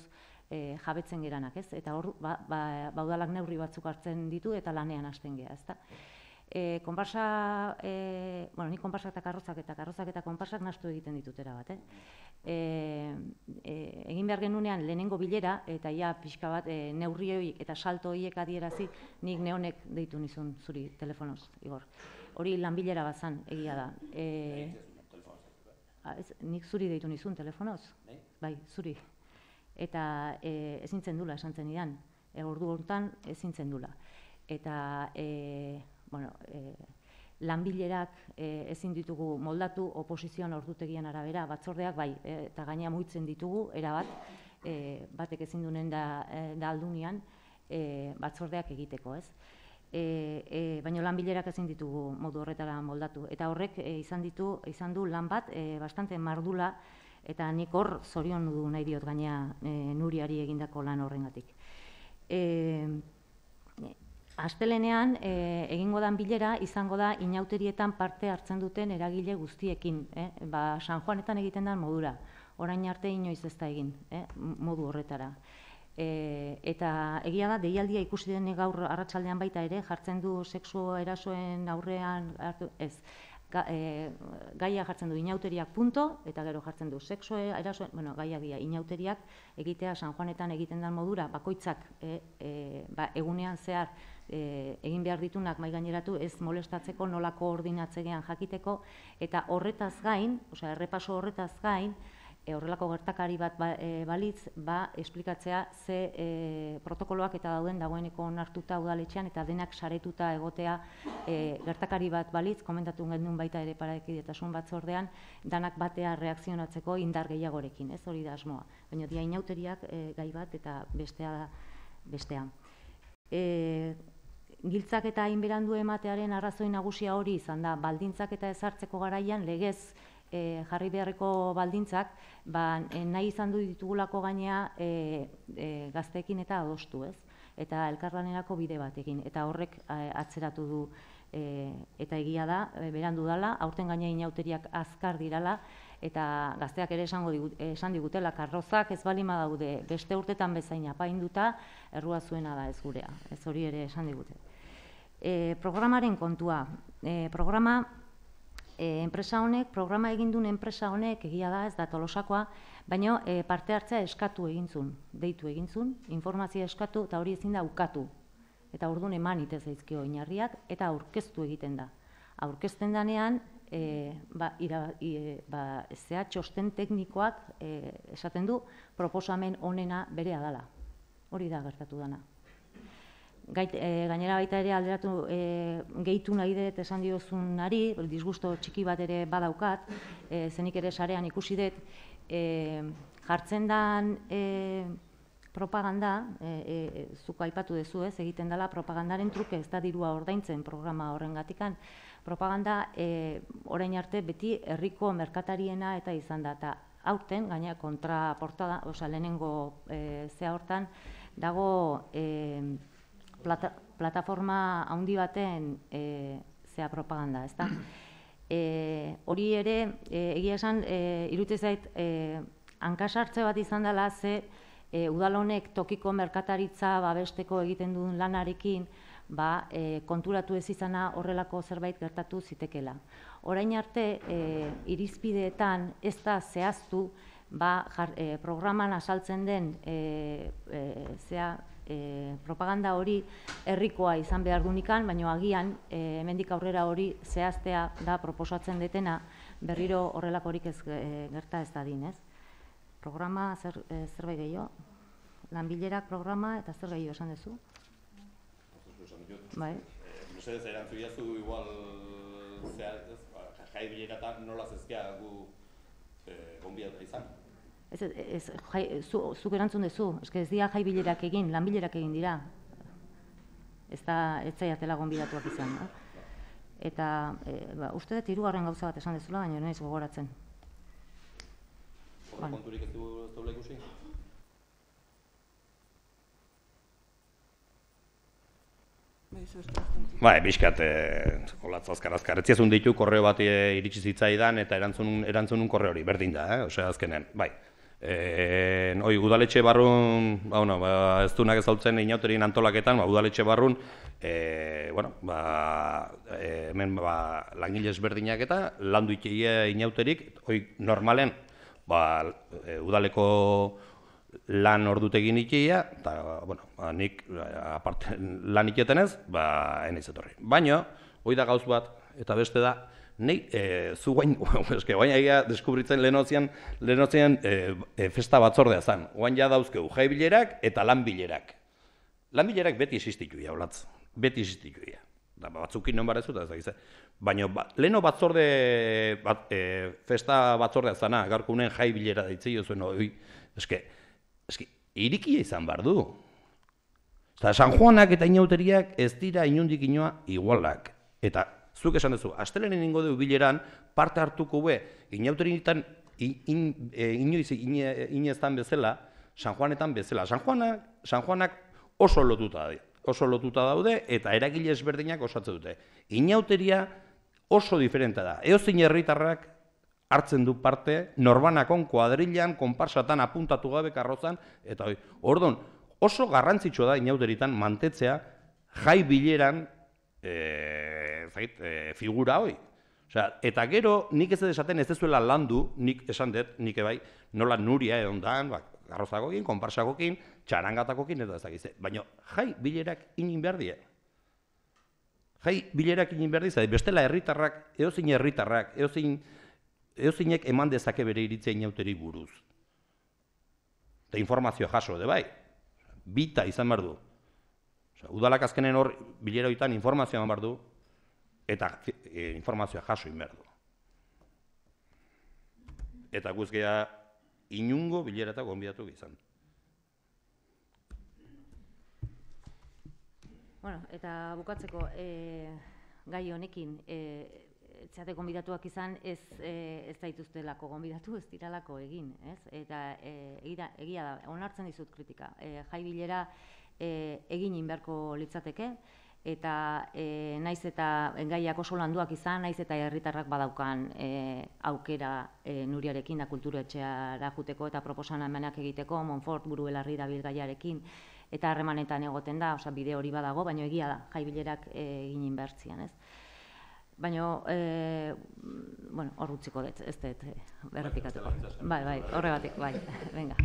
jabetzen geranak, ez? Eta hor, udalak neurri batzuk hartzen ditu eta lanean hasten gera, ezta? Konparsa, nik konparsak eta karrozak eta konparsak nahastu egiten ditut erabat. Egin behar genunean lehenengo bilera, eta ja pixka bat neurri horiek eta salto horiek adierazi, nik neonek deitu nizun zuri telefonoz, Igor. Hori lanbilera bat zan, egia da. Nik zuri deitu nizun telefonoz? Bai, zuri. Eta ezin zendula esan zenidan, ordu hortan ezin zendula. Eta, lanbilerak ezin ditugu moldatu oposizioan ordutegian arabera, batzordeak bai, eta gaina muitzen ditugu, erabat, batek ezin duen da aldunian, batzordeak egiteko, ez? Baina lanbilerak ezin ditugu modu horretara moldatu. Eta horrek izan du lan bat, bastante mardula, eta nik hor zorion du nahi diot gaina Nuriari egindako lan horrengatik. Astelenean, egingo dan bilera, izango da inauterietan parte hartzen duten eragile guztiekin. San Juanetan egiten den modura. Orain arte inoiz ez da egin, modu horretara. Eta egia da, deialdia ikusi den gaur arratsaldean baita ere, jartzen du sexu erasoen aurrean, ez, gaia jartzen du inauteriak punto, eta gero jartzen du sexu erasoen, gaia inauteriak egitea San Juanetan egiten den modura, bakoitzak egunean zehar egin behar ditunak mai gaineratu, ez molestatzeko, nola koordinatzegean jakiteko, eta horretaz gain, errepaso horretaz gain, horrelako gertakari bat balitz, esplikatzea ze protokoloak eta dagoeneko onartuta udaletxean eta denak saretuta egotea gertakari bat balitz, komentatu genuen baita ere parekidetasun batzordean, danak batea reakzionatzeko indar gehiagorekin, ez hori da asmoa. Baina dia inauteriak gai bat eta bestea. Giltzak eta hainberandu ematearen arrazoi nagusia hori izan da, baldintzak eta ezartzeko garaian legez jarri beharreko baldintzak, nahi izan du ditugulako gainea gazteekin eta adostu, ez? Eta elkarlanerako bide batekin, eta horrek atzeratu du, eta egia da, berandu dala, aurten gainea inauteriak azkar dirala, eta gazteak ere esan digutela, karrozak ez balima daude, beste urtetan bezain apainduta, errua zuena da ez gurea, ez hori ere esan digute. Programaren kontua, programa egindun enpresa honek, egia da, ez da Tolosakoa, baina parte hartzea eskatu egintzun, deitu egintzun, informazioa eskatu, eta hori ezin da ukatu. Eta orduan eman itez daizkio oinarriak, eta aurkeztu egiten da. Aurkezten danean, txosten teknikoak esaten du, proposamen onena berea dela. Hori da gertatu dana. Gainera baita ere alderatu gehitu nahi dut esan diozunari, disgusto txiki bat ere badaukat, zenik ere sarean ikusi dut, jartzen dan propaganda, zuk aipatu dezu ez, egiten dela propagandaren truke, ez da dirua ordaintzen programa horrengatikan, propaganda orain arte beti herriko merkatariena eta izan da, eta aurten, gaina kontraportada, lehenengo zea hortan, dago plataforma handi baten zea propaganda, ez da? Hori ere, egia esan, iruditzen zait, hankasartze bat izan dela, ze udal honek tokiko merkataritza babesteko egiten duen lanarekin, konturatu ez izana horrelako zerbait gertatu zitekela. Orain arte, irizpideetan ez da zehaztu, programan asaltzen den propaganda hori herrikoa izan behar dunikan, baina agian hemendik aurrera hori zehaztea da proposatzen detena, berriro horrelakorik ez gerta ez dadin, ez? Programa zerbait gehiago? Lanbilerak programa eta zer gehiago esan duzu? Bai. Mesedez, erantzu jazu igual jai bileratan nola zezkea gu gonbidatu izan? Zuk erantzun duzu, ez dira jai bilerak egin, lanbilerak egin dira. Ez zaiatela gonbidatuak izan. Eta uste dut hirugarren gauza bat esan dezula, baina naiz gogoratzen. Horre konturik ez duela ikusi? Bai, bizkat, olatz azkar. Ez ziazun ditu korreo bat iritsi zitzaidan eta erantzunun korreo hori, berdin da, azkenen, bai. Udaletxe barrun, ez dunak ezautzen inauterien antolaketan, udaletxe barrun, hemen langile ezberdinak eta landu ikeia inauterik, normalen, udaleko lan ordutegin ikeia, eta, nik, aparte lan iketenez, enaiz etorri. Baina, hoi da gauz bat, eta beste da, nahi, zu guain egia deskubritzen lehenotzean festa batzordea zen. Guain ja dauzkegu jai bilerak eta lan bilerak. Lan bilerak beti existituia, olatz. Beti existituia. Batzukin non barezu eta ez da gizte. Baina leheno batzorde, festa batzordea zena, gaurkunen jai bilera daitzei zuen, eske, irikia izan behar du. San Juanak eta inauteriak ez dira inundik inoa igualak. Eta zuk esan duzu, astelenen ingo dugu bileran, parte hartuko be, inauterinetan inoiz ineztan bezala, San Juanetan bezala. San Juanak oso lotuta daude, eta eragile ezberdinak osatzen dute. Inauteria oso diferente da. Eozin herritarrak hartzen du parte, norbanakon, kuadrilan, konparsatan, apuntatu gabe karrozan, eta orduan, oso garrantzitsua da inauteritan mantetzea jai bileran figura hoi. Eta gero, nik ez esaten ez dezuela landu, nik esan dut, nik ebai, nola Nuria egon dan, garrozakokin, konparsakokin, txarangatakokin, eta ez dakize. Baina, jai bilerak inin behar die. Jai bilerak inin behar die, bestela herritarrak, herritarrak, eozinek eman dezake bere iritzea inauteri buruz. Eta informazio jaso, de bai. Bita izan behar du. Udalak azkenen hor bilera horietan informazioa eman behar du, eta informazioa jaso egin behar du. Eta guzgea inungo bilera eta gonbidatu izan. Eta bukatzeko gai honekin, etxate gonbidatuak izan ez daituztelako gonbidatu, ez diralako egin. Eta egia da, onartzen dizut kritika. Jai bilera egin inberko litzateke, eta naiz eta gaiak oso landuak izan, naiz eta herritarrak badaukan aukera Nuriarekin da kulturetxeara juteko eta proposamenak egiteko, Monfort Buru-Belarri dabil gaiarekin, eta harremanetan egoten da, bide hori badago, baina egia da, jai bilerak egin inbertzian, ez? Baina, hor utziko dut, ez dut errepikatuko. Bai, horregatik, bai, venga.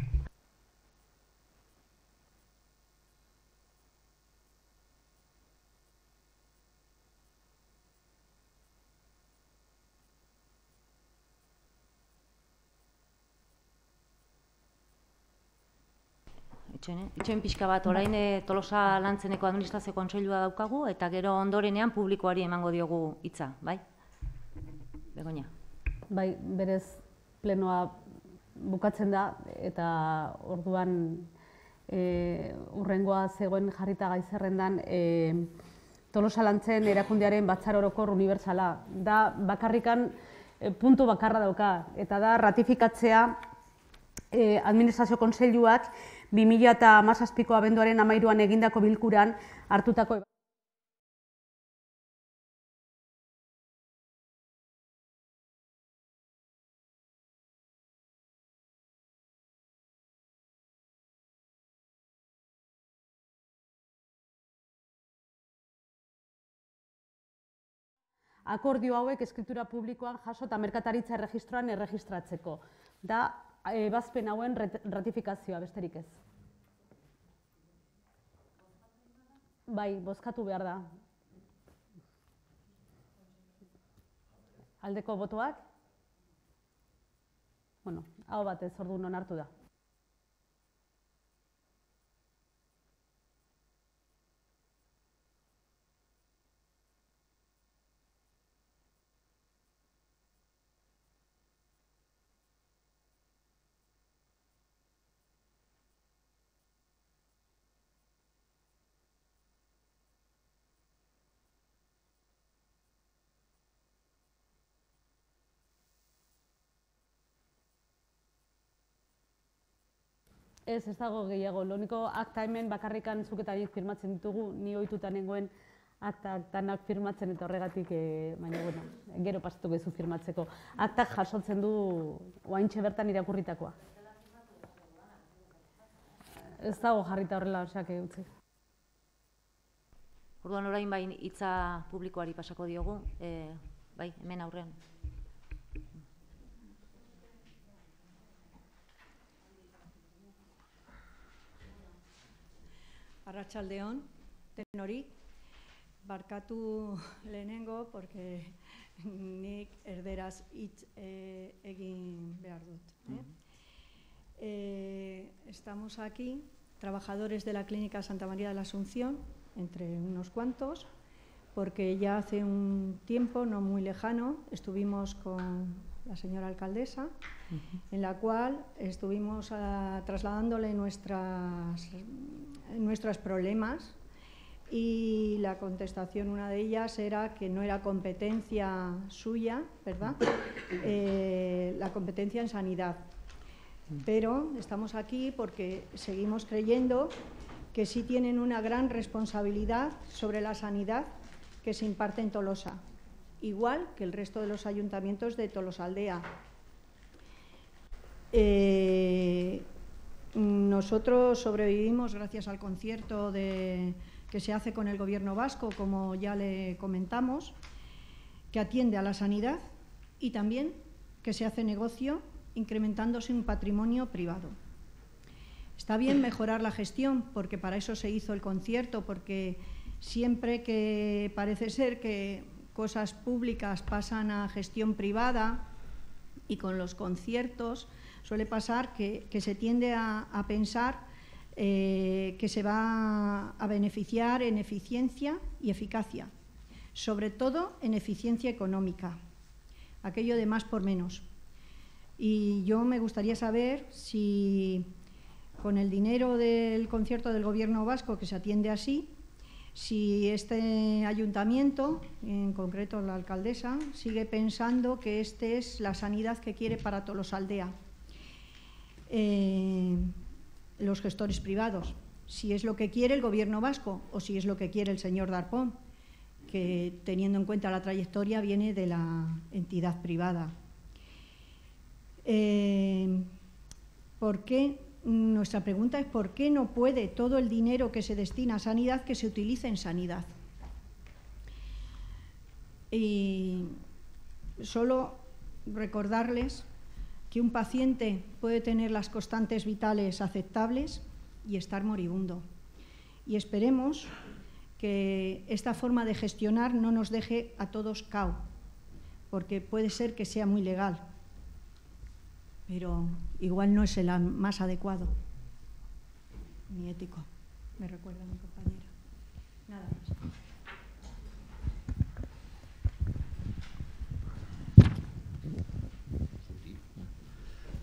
Itxoin pixka bat, orain Tolosa Lantzeneko Administrazio Kontseilua daukagu, eta gero ondorenean publikoari emango diogu hitza, bai? Begoña. Bai, berez plenoa bukatzen da, eta orduan urrengoa zegoen jarrita gaizerrendan Tolosa Lantzen erakundearen batzar orokor unibertsala. Da bakarrikan puntu bakarra dauka, eta da ratifikatzea Administrazio Kontseiluak 2017ko abenduaren 13an egindako bilkuran hartutako akordio hauek eskritura publikoan jaso eta merkataritza erregistroan erregistratzeko. Da, ebazpen hauen ratifikazioa, besterik ez. Bai, bozkatu behar da. Aldeko botoak? Hau batez, orduan onartu da. Ez dago gehiago. Loniko akta hemen bakarrikan zuk eta nik firmatzen ditugu, ni ohituta nengoen aktanak firmatzen eta horregatik, baina, gero pasatu bezu firmatzeko. Aktak jasotzen du oaintxe bertan irakurritakoa. ez dago jarrita horrela, oseak utzi. Orduan orain bain hitza publikoari pasako diogu, bai, hemen aurrean. Arratsaldeon, tenori, barkatu lehenengo, porque nik erderaz hitz egin behar dut. Estamos aquí, trabajadores de la Clínica Santa María de la Asunción, entre unos cuantos, porque ya hace un tiempo, no muy lejano, estuvimos con la señora alcaldesa, en la cual estuvimos trasladándole nuestros problemas, y la contestación, una de ellas, era que no era competencia suya, ¿verdad? La competencia en sanidad. Pero estamos aquí porque seguimos creyendo que sí tienen una gran responsabilidad sobre la sanidad que se imparte en Tolosa, igual que el resto de los ayuntamientos de Tolosaldea. Nosotros sobrevivimos gracias al concierto que se hace con el Gobierno vasco, como ya le comentamos, que atiende a la sanidad, y también que se hace negocio incrementándose un patrimonio privado. Está bien mejorar la gestión, porque para eso se hizo el concierto, porque siempre que parece ser que cosas públicas pasan a gestión privada, y con los conciertos suele pasar que se tiende a pensar que se va a beneficiar en eficiencia y eficacia, sobre todo en eficiencia económica, aquello de más por menos. Y yo me gustaría saber si con el dinero del concierto del Gobierno vasco, que se atiende así, si este ayuntamiento, en concreto la alcaldesa, sigue pensando que esta es la sanidad que quiere para Tolosaldea. Los gestores privados, si es lo que quiere el Gobierno vasco o si es lo que quiere el señor Darpón, que teniendo en cuenta la trayectoria viene de la entidad privada. Nuestra pregunta es ¿por qué no puede todo el dinero que se destina a sanidad que se utilice en sanidad? Y solo recordarles que un paciente puede tener las constantes vitales aceptables y estar moribundo. Y esperemos que esta forma de gestionar no nos deje a todos cao, porque puede ser que sea muy legal, pero igual no es el más adecuado ni ético, me recuerda mi compañera. Nada más.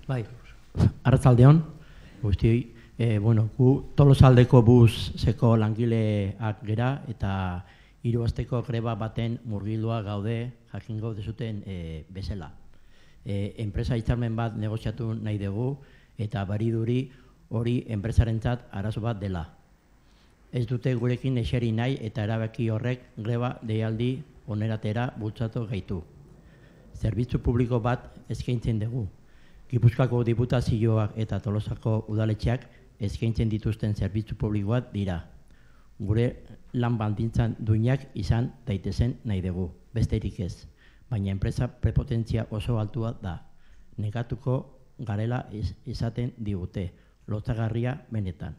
Bai, arratzaldeon, guztioi, gu Tolosaldeko buseko langileak gera eta 3 asteko greba baten murgildua gaude, jakingo dezuten bezala. Enpresa hitzarmen bat negoziatu nahi dugu eta bariduri hori enpresarentzat arazo bat dela. Ez dute gurekin eseri nahi eta erabaki horrek greba deialdi oneratera bultzatu gaitu. Zerbitzu publiko bat eskaintzen dugu. Gipuzkoako diputazioak eta Tolosako udaletxeak eskaintzen dituzten zerbitzu publikoak dira. Gure lan baldintzan duinak izan daitezen nahi dugu, besterik ez. Baina enpresa prepotentzia oso altua da. Negatuko garela izaten digute, lotsagarria benetan.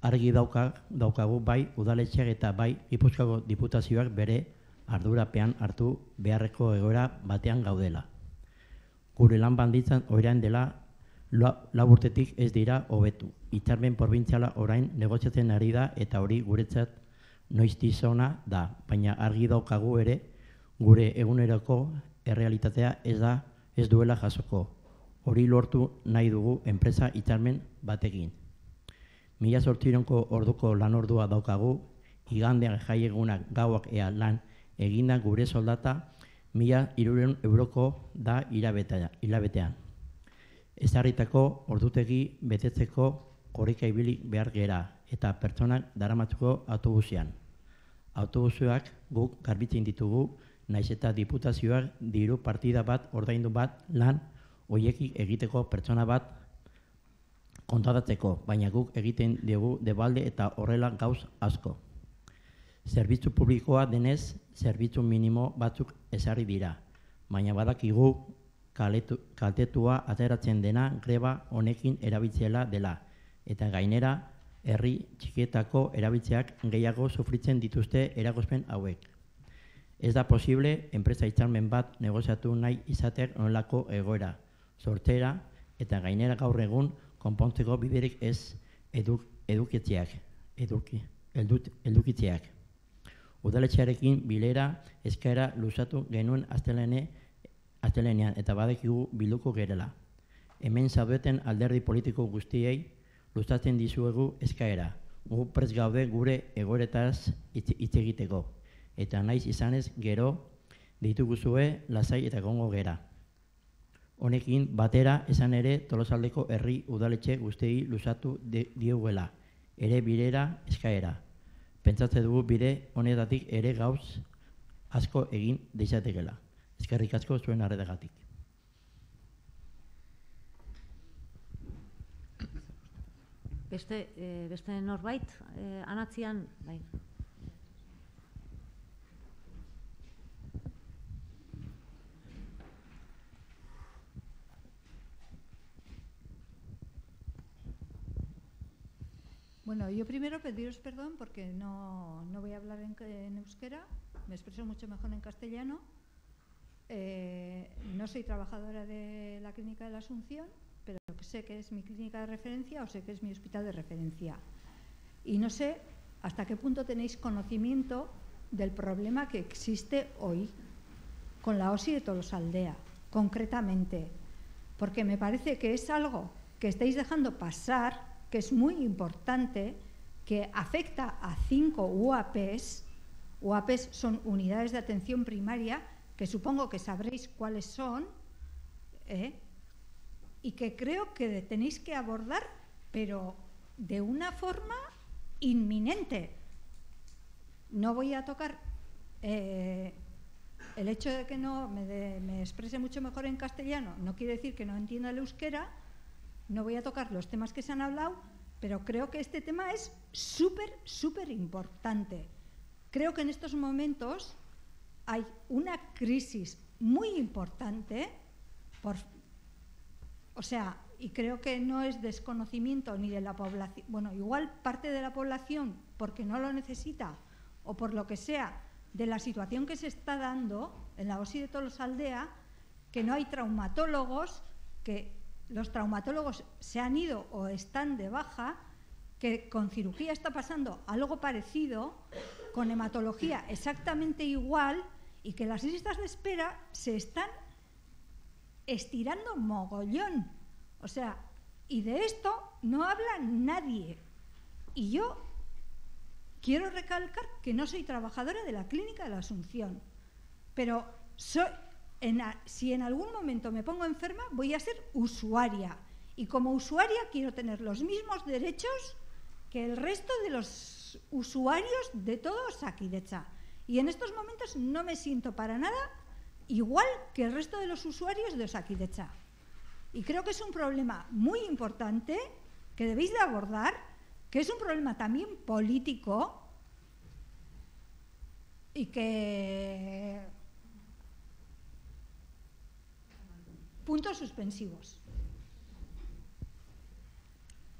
Argi daukagu bai udaletxeak eta bai Gipuzkoako diputazioak bere ardurapean hartu beharreko egoera batean gaudela. Gure lan baldintzan orain dela 4 urtetik ez dira hobetu. Hitzarmen probintziala orain negoziatzen ari da eta hori guretzat noiztizona da, baina argi daukagu ere gure eguneroko errealitatea ez duela jasoko. Hori lortu nahi dugu enpresa hitzarmen batekin. 1800ko orduko lanordua daukagu, igandean jaiegunak gauak ea lan eginda gure soldata 1.300 euroko da hilabetean. Ezarritako ordutegi betetzeko korrika ibili behar gera eta pertsonak daramatzuko autobusean. Autobuseak guk garbitzen ditugu, naiz eta diputazioak diru partida bat ordaindu bat lan horiekik egiteko pertsona bat kontratatzeko, baina guk egiten dugu debalde eta horrela gauz asko. Zerbitzu publikoa denez, zerbitzu minimo batzuk ezarri dira, baina badakigu kaltetua ateratzen dena greba honekin erabiltzela dela, eta gainera herri txikietako erabiltzeak gehiago sufritzen dituzte eragozpen hauek. Ez da posible enpresa hitzarmen bat negoziatu nahi izateak honelako egoera, sortzera eta gainera gaur egun konpontzeko biderik ez edukitzeak. Udaletxearekin bilera eskaera luzatu genuen astelenean eta badakigu bilduko gerela. Hemen zaudeten alderdi politiko guztiei luzatzen dizuegu eskaera. Gu prest gaude gure egoeretaz hitz egiteko. Eta naiz izanez gero dituguzue lasai eta egongo gera. Honekin batera esan ere Tolosaldeko herri udaletxe guztiei luzatu dioguela, ere bilera eskaera. Pentsatze dugu bide honetatik ere gauz asko egin deitzatekela. Eskerrik asko zuen arretagatik. Beste norbait, anatzian, bai. Bueno, yo primero pediros perdón porque no voy a hablar en euskera, me expreso mucho mejor en castellano. No soy trabajadora de la Clínica de la Asunción, pero sé que es mi clínica de referencia o sé que es mi hospital de referencia. Y no sé hasta qué punto tenéis conocimiento del problema que existe hoy con la OSI de Tolosaldea, concretamente, porque me parece que es algo que estáis dejando pasar, que es muy importante, que afecta a 5 UAPs. UAPs son unidades de atención primaria, que supongo que sabréis cuáles son, y que creo que tenéis que abordar, pero de una forma inminente. No voy a tocar el hecho de que no me exprese mucho mejor en castellano, no quiere decir que no entienda el euskera. No voy a tocar los temas que se han hablado, pero creo que este tema es súper importante. Creo que en estos momentos hay una crisis muy importante, y creo que no es desconocimiento ni de la población, bueno, igual parte de la población porque no lo necesita o por lo que sea, de la situación que se está dando en la OSI de Tolosaldea, que no hay traumatólogos, que los traumatólogos se han ido o están de baja, que con cirugía está pasando algo parecido, con hematología exactamente igual, y que las listas de espera se están estirando mogollón. O sea, y de esto no habla nadie. Y yo quiero recalcar que no soy trabajadora de la Clínica de la Asunción, pero si en algún momento me pongo enferma, voy a ser usuaria. Y como usuaria quiero tener los mismos derechos que el resto de los usuarios de todo Osakidetza. Y en estos momentos no me siento para nada igual que el resto de los usuarios de Osakidetza. Y creo que es un problema muy importante que debéis de abordar, que es un problema también político y que... puntos suspensivos.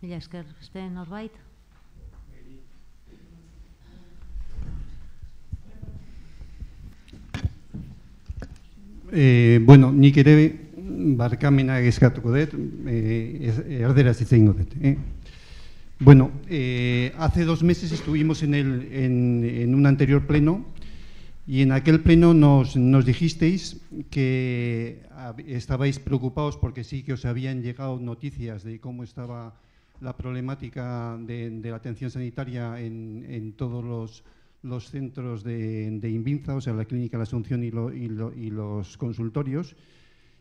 Mila esker, beste norbait? Bueno, nik ere barkamena eskatuko dut, erderaz hitz egingo dut. Bueno, hace 2 meses estuvimos en un anterior pleno y en aquel pleno nos dijisteis que estabais preocupados porque sí que os habían llegado noticias de cómo estaba la problemática de la atención sanitaria en todos los centros de Invinza, o sea, la Clínica de la Asunción y los consultorios,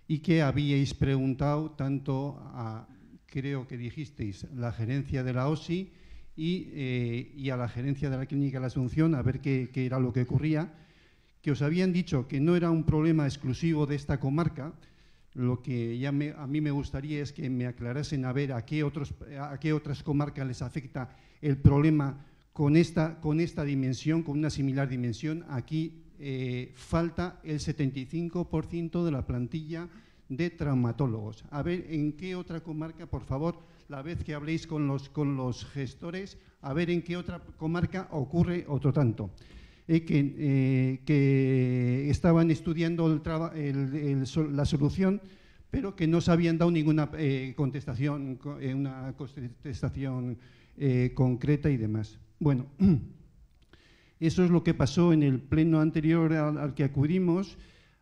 y que habíais preguntado tanto a, creo que dijisteis, la gerencia de la OSI y a la gerencia de la Clínica de la Asunción a ver qué era lo que ocurría, que os habían dicho que no era un problema exclusivo de esta comarca, Lo que a mí me gustaría es que me aclarasen a ver a qué otras comarcas les afecta el problema con esta dimensión, con una similar dimensión. Aquí falta el 75% de la plantilla de traumatólogos. A ver en qué otra comarca, por favor, la vez que habléis con los gestores, a ver en qué otra comarca ocurre otro tanto. Que estaban estudiando la solución, pero que no se habían dado ninguna contestación concreta y demás. Bueno, eso es lo que pasó en el pleno anterior al que acudimos.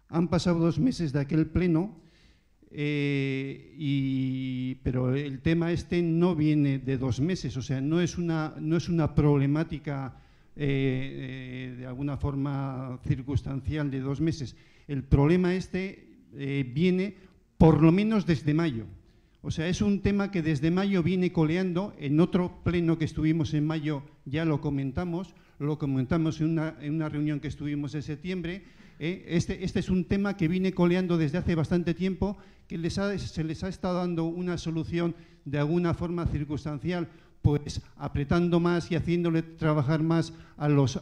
Han pasado 2 meses de aquel pleno, pero el tema no viene de 2 meses, o sea, no es una problemática de alguna forma circunstancial de 2 meses. El problema viene por lo menos desde mayo. O sea, es un tema que desde mayo viene coleando. En otro pleno que estuvimos en mayo ya lo comentamos en una reunión que estuvimos en septiembre. Este es un tema que viene coleando desde hace bastante tiempo, que se les ha estado dando una solución de alguna forma circunstancial, pues apretando más y haciéndole trabajar más a los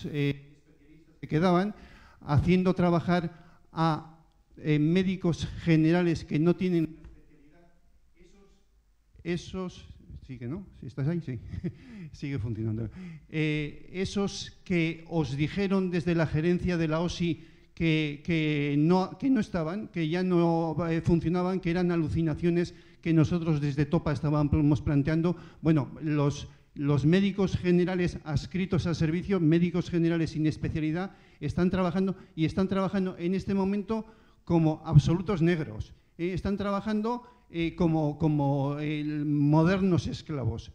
especialistas que quedaban, haciendo trabajar a médicos generales que no tienen especialidad. Esos sigue, ¿no? ¿Sí estás ahí? Sí, sigue funcionando. Esos que os dijeron desde la gerencia de la OSI que no estaban, que ya no funcionaban, que eran alucinaciones que nosotros desde TOPA estábamos planteando. Bueno, los médicos generales adscritos al servicio, médicos generales sin especialidad, están trabajando en este momento como absolutos negros. Están trabajando como modernos esclavos.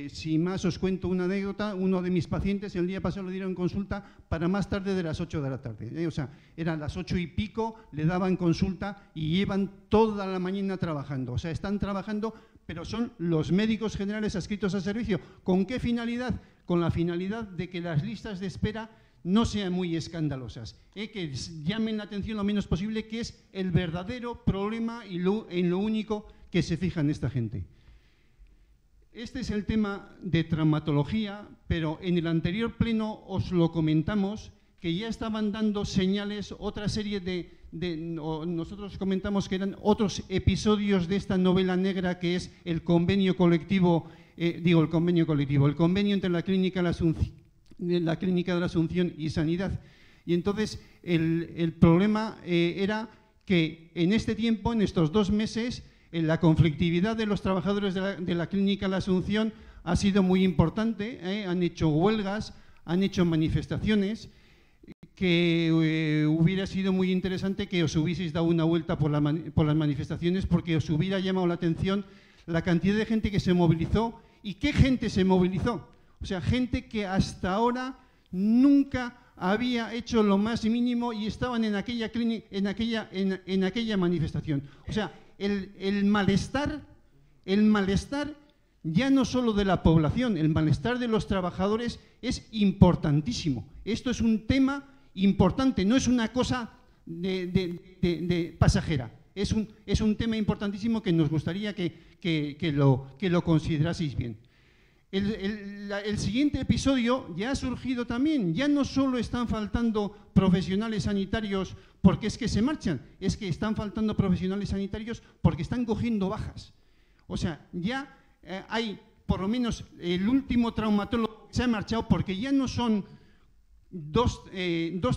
Si más os cuento una anécdota, uno de mis pacientes el día pasado le dieron consulta para más tarde de las 8 de la tarde. O sea, eran las 8 y pico, le daban consulta y llevan toda la mañana trabajando. O sea, están trabajando, pero son los médicos generales adscritos al servicio. ¿Con qué finalidad? Con la finalidad de que las listas de espera no sean muy escandalosas, que llamen la atención lo menos posible, que es el verdadero problema y en lo único que se fijan esta gente. Este es el tema de traumatología, pero en el anterior pleno os lo comentamos, que ya estaban dando señales, otra serie nosotros comentamos que eran otros episodios de esta novela negra, que es el convenio colectivo, el convenio entre la Clínica de la Asunción y Sanidad. Y entonces el problema era que en este tiempo, en estos 2 meses, la conflictividad de los trabajadores de la Clínica de la Asunción ha sido muy importante. Han hecho huelgas, han hecho manifestaciones, que hubiera sido muy interesante que os hubieseis dado una vuelta por las manifestaciones, porque os hubiera llamado la atención la cantidad de gente que se movilizó. ¿Y qué gente se movilizó? O sea, gente que hasta ahora nunca había hecho lo más mínimo y estaban en aquella manifestación. O sea, el malestar ya no solo de la población, el malestar de los trabajadores es importantísimo. Esto es un tema importante, no es una cosa de pasajera. Es un tema importantísimo que nos gustaría que lo consideraseis bien. El siguiente episodio ya ha surgido también. Ya no solo están faltando profesionales sanitarios porque es que se marchan, es que están faltando profesionales sanitarios porque están cogiendo bajas. O sea, ya hay por lo menos el último traumatólogo que se ha marchado, porque ya no son dos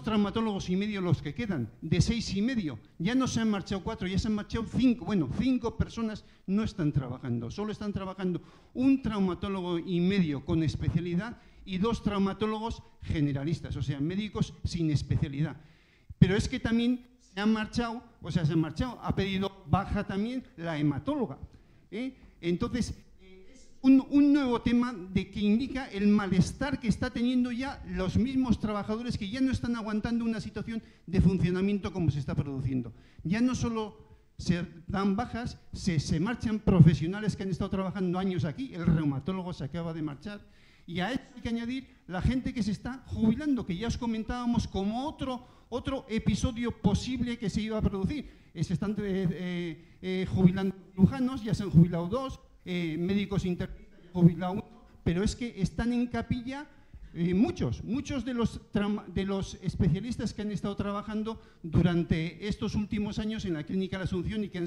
traumatólogos y medio los que quedan, de 6 y medio. Ya no se han marchado 4, ya se han marchado 5. Bueno, 5 personas no están trabajando. Solo están trabajando un traumatólogo y medio con especialidad y 2 traumatólogos generalistas, o sea, médicos sin especialidad. Pero es que también se han marchado, ha pedido baja también la hematóloga. Entonces, un nuevo tema que indica el malestar que está teniendo ya los mismos trabajadores, que ya no están aguantando una situación de funcionamiento como se está produciendo. Ya no solo se dan bajas, se marchan profesionales que han estado trabajando años aquí, el reumatólogo se acaba de marchar, y a esto hay que añadir la gente que se está jubilando, que ya os comentábamos como otro episodio posible que se iba a producir. se están jubilando cirujanos, ya se han jubilado 2, médicos internistas ya han jubilado 1, pero es que están en capilla muchos de los especialistas que han estado trabajando durante estos últimos años en la Clínica de la Asunción y que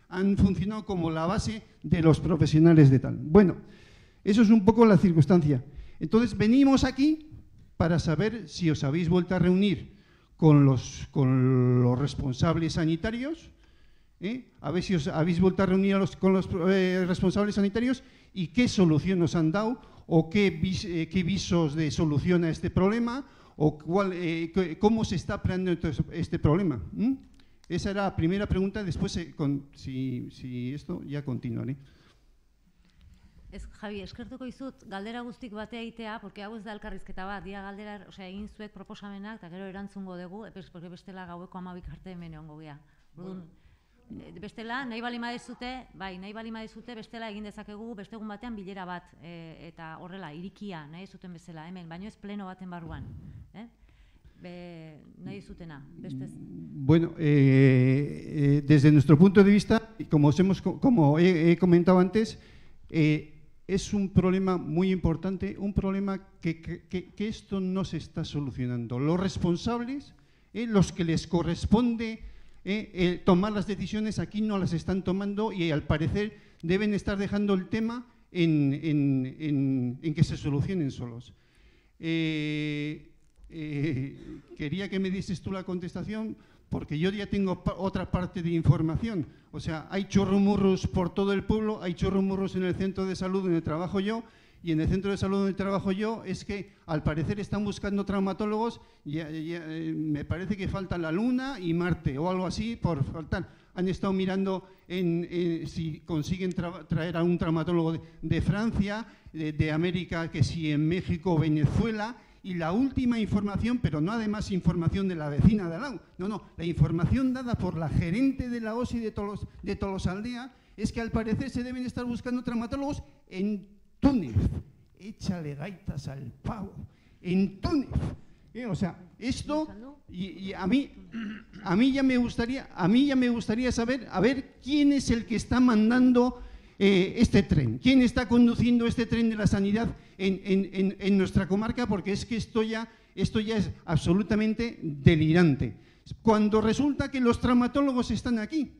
han funcionado como la base de los profesionales de tal. Bueno, eso es un poco la circunstancia. Entonces, venimos aquí para saber si os habéis vuelto a reunir con los responsables sanitarios, a ver si os habéis vuelto a reunir con los responsables sanitarios y qué solución os han dado o qué visos de solución a este problema o cómo se está planteando este problema. Esa era la primera pregunta, después si esto ya continuaré. Javi, eskertuko dizut galdera guztik batea egitea, porque hau ez da elkarrizketa bat, dia galdera, egin zuek proposamenak, eta gero erantzungo dugu, porque bestela gaueko 12 arte hemen egongo gea. Bestela, nahi bali madezute, bestela egin dezakegu beste egun batean bilera bat, eta horrela, irikia, nahi zuten bezala, hemen, baino ez pleno baten barruan. Nahi zutena, bestez. Bueno, desde nuestro punto de vista, como he comentado antes, es un problema muy importante, un problema que esto no se está solucionando. Los responsables, los que les corresponde tomar las decisiones, aquí no las están tomando y al parecer deben estar dejando el tema en que se solucionen solos. Quería que me dieses tú la contestación, porque yo ya tengo otra parte de información. O sea, hay churrumurros por todo el pueblo, hay churrumurros en el centro de salud donde trabajo yo, y en el centro de salud donde trabajo yo es que al parecer están buscando traumatólogos, me parece que falta la Luna y Marte o algo así por faltar. Han estado mirando si consiguen traer a un traumatólogo de Francia, de América, que si en México o Venezuela. Y la última información, pero no además información de la vecina de al lado, no, la información dada por la gerente de la OSI de Tolosaldea es que al parecer se deben estar buscando traumatólogos en Túnez. Échale gaitas al pavo, en Túnez. O sea, esto, y a mí ya me gustaría saber, a ver quién es el que está mandando este tren, quién está conduciendo este tren de la sanidad en nuestra comarca, porque es que esto ya es absolutamente delirante. Cuando resulta que los traumatólogos están aquí,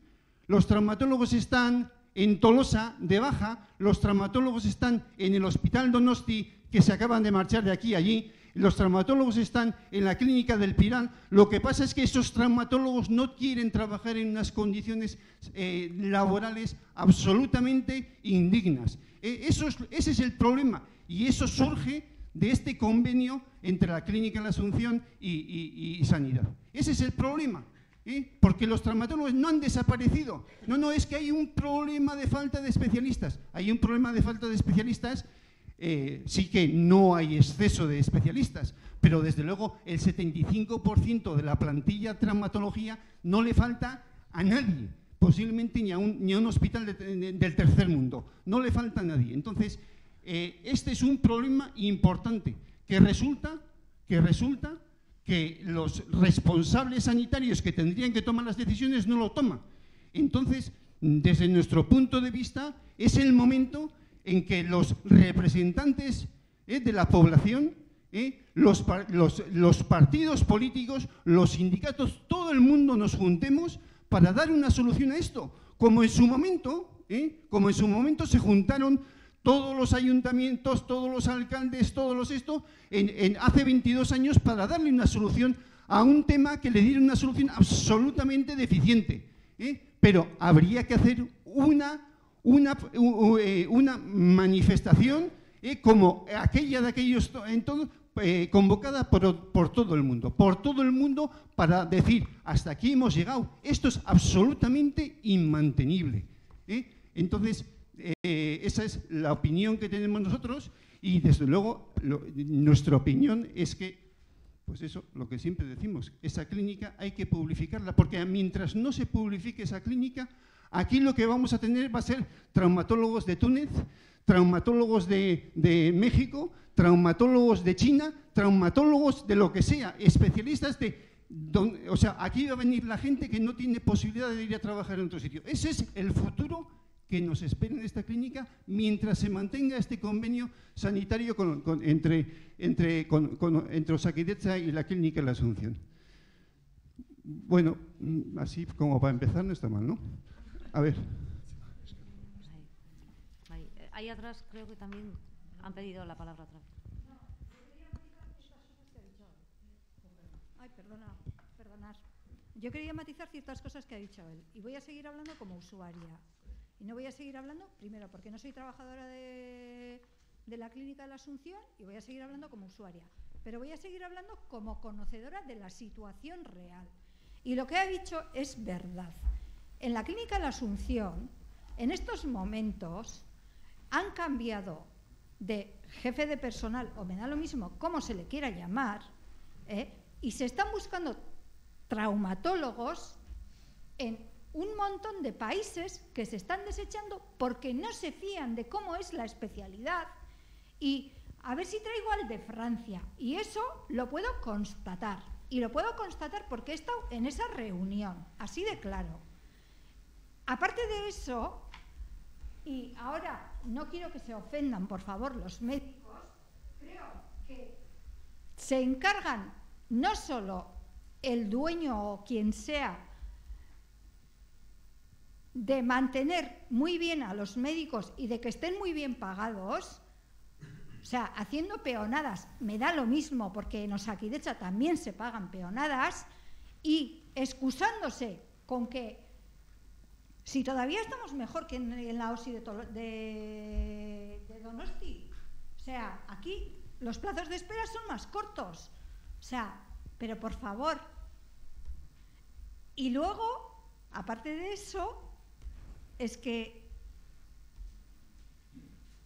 los traumatólogos están en Tolosa de baja, los traumatólogos están en el Hospital Donosti, que se acaban de marchar de aquí a allí, los traumatólogos están en la Clínica del Piral. Lo que pasa es que esos traumatólogos no quieren trabajar en unas condiciones laborales absolutamente indignas. Ese es el problema y eso surge de este convenio entre la Clínica de la Asunción y Sanidad. Ese es el problema, porque los traumatólogos no han desaparecido. No, es que hay un problema de falta de especialistas. Hay un problema de falta de especialistas. Sí que no hay exceso de especialistas, pero desde luego el 75% de la plantilla de traumatología no le falta a nadie, posiblemente ni a un hospital del tercer mundo, no le falta a nadie. Entonces, este es un problema importante que resulta que los responsables sanitarios que tendrían que tomar las decisiones no lo toman. Entonces, desde nuestro punto de vista, es el momento en que los representantes de la población, los partidos políticos, los sindicatos, todo el mundo nos juntemos para dar una solución a esto. Como en su momento se juntaron todos los ayuntamientos, todos los alcaldes, hace 22 años para darle una solución a un tema que le dieron una solución absolutamente deficiente. Pero habría que hacer una manifestación como aquella de aquellos convocada por todo el mundo para decir hasta aquí hemos llegado, esto es absolutamente inmantenible. Entonces, esa es la opinión que tenemos nosotros y desde luego nuestra opinión es que, pues eso, lo que siempre decimos, esa clínica hay que publicarla, porque mientras no se publique esa clínica, aquí lo que vamos a tener va a ser traumatólogos de Túnez, traumatólogos de México, traumatólogos de China, traumatólogos de lo que sea, especialistas O sea, aquí va a venir la gente que no tiene posibilidad de ir a trabajar en otro sitio. Ese es el futuro que nos espera en esta clínica mientras se mantenga este convenio sanitario entre Osakidetza y la clínica de la Asunción. Bueno, así como para empezar no está mal, ¿no? A ver. Ahí atrás creo que también han pedido la palabra otra vez. Ay, perdonad. Yo quería matizar ciertas cosas que ha dicho él y voy a seguir hablando como usuaria. Y no voy a seguir hablando, primero, porque no soy trabajadora de la Clínica de la Asunción y voy a seguir hablando como usuaria. Pero voy a seguir hablando como conocedora de la situación real. Y lo que ha dicho es verdad. En la Clínica de la Asunción, en estos momentos, han cambiado de jefe de personal, o me da lo mismo cómo se le quiera llamar, y se están buscando traumatólogos en un montón de países que se están desechando porque no se fían de cómo es la especialidad. Y a ver si traigo al de Francia. Y eso lo puedo constatar. Y lo puedo constatar porque he estado en esa reunión, así de claro. Aparte de eso, y ahora no quiero que se ofendan, por favor, los médicos, creo que se encargan no solo el dueño o quien sea de mantener muy bien a los médicos y de que estén muy bien pagados, o sea, haciendo peonadas, me da lo mismo porque en Osakidetza también se pagan peonadas, y excusándose con que si todavía estamos mejor que en la OSI de Donosti, o sea, aquí los plazos de espera son más cortos, o sea, pero por favor. Y luego, aparte de eso, es que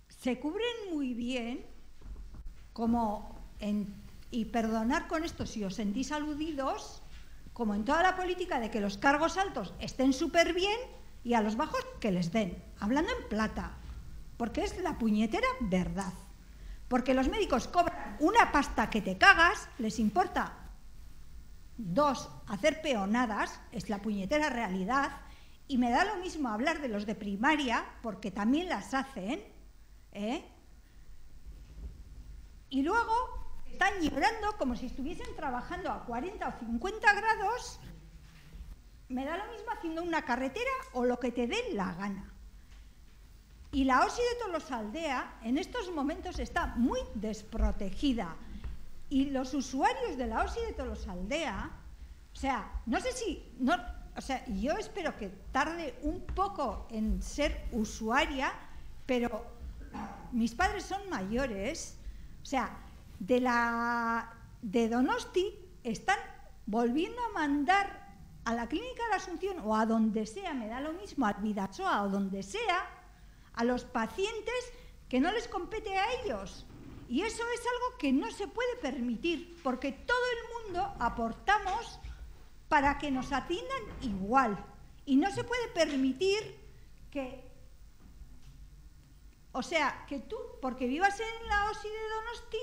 se cubren muy bien, y perdonar con esto si os sentís aludidos, como en toda la política de que los cargos altos estén súper bien y a los bajos que les den, hablando en plata, porque es la puñetera verdad. Porque los médicos cobran una pasta que te cagas, les importa hacer peonadas, es la puñetera realidad. Y me da lo mismo hablar de los de primaria, porque también las hacen, y luego están llorando como si estuviesen trabajando a 40 o 50 grados, me da lo mismo haciendo una carretera o lo que te dé la gana. Y la OSI de Tolosaldea en estos momentos está muy desprotegida. Y los usuarios de la OSI de Tolosaldea, o sea, no sé si... O sea, yo espero que tarde un poco en ser usuaria, pero mis padres son mayores, o sea, de Donosti están volviendo a mandar a la Clínica de la Asunción o a donde sea, me da lo mismo, al Bidasoa o donde sea, a los pacientes que no les compete a ellos. Y eso es algo que no se puede permitir, porque todo el mundo aportamos para que nos atiendan igual. Y no se puede permitir que, o sea, que tú, porque vivas en la OSI de Donosti,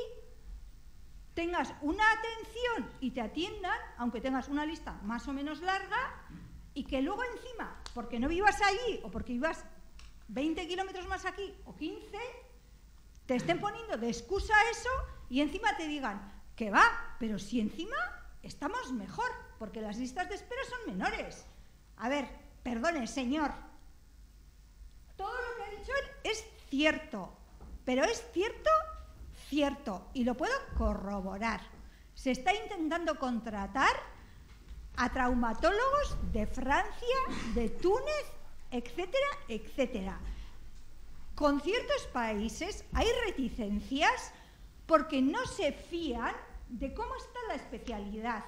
tengas una atención y te atiendan, aunque tengas una lista más o menos larga, y que luego encima, porque no vivas allí o porque vivas 20 kilómetros más aquí o 15, te estén poniendo de excusa eso y encima te digan que va, pero si encima estamos mejor, porque las listas de espera son menores. A ver, perdone, señor, todo lo que ha dicho él es cierto, pero es cierto, y lo puedo corroborar. Se está intentando contratar a traumatólogos de Francia, de Túnez, etcétera, etcétera. Con ciertos países hay reticencias porque no se fían de cómo está la especialidad.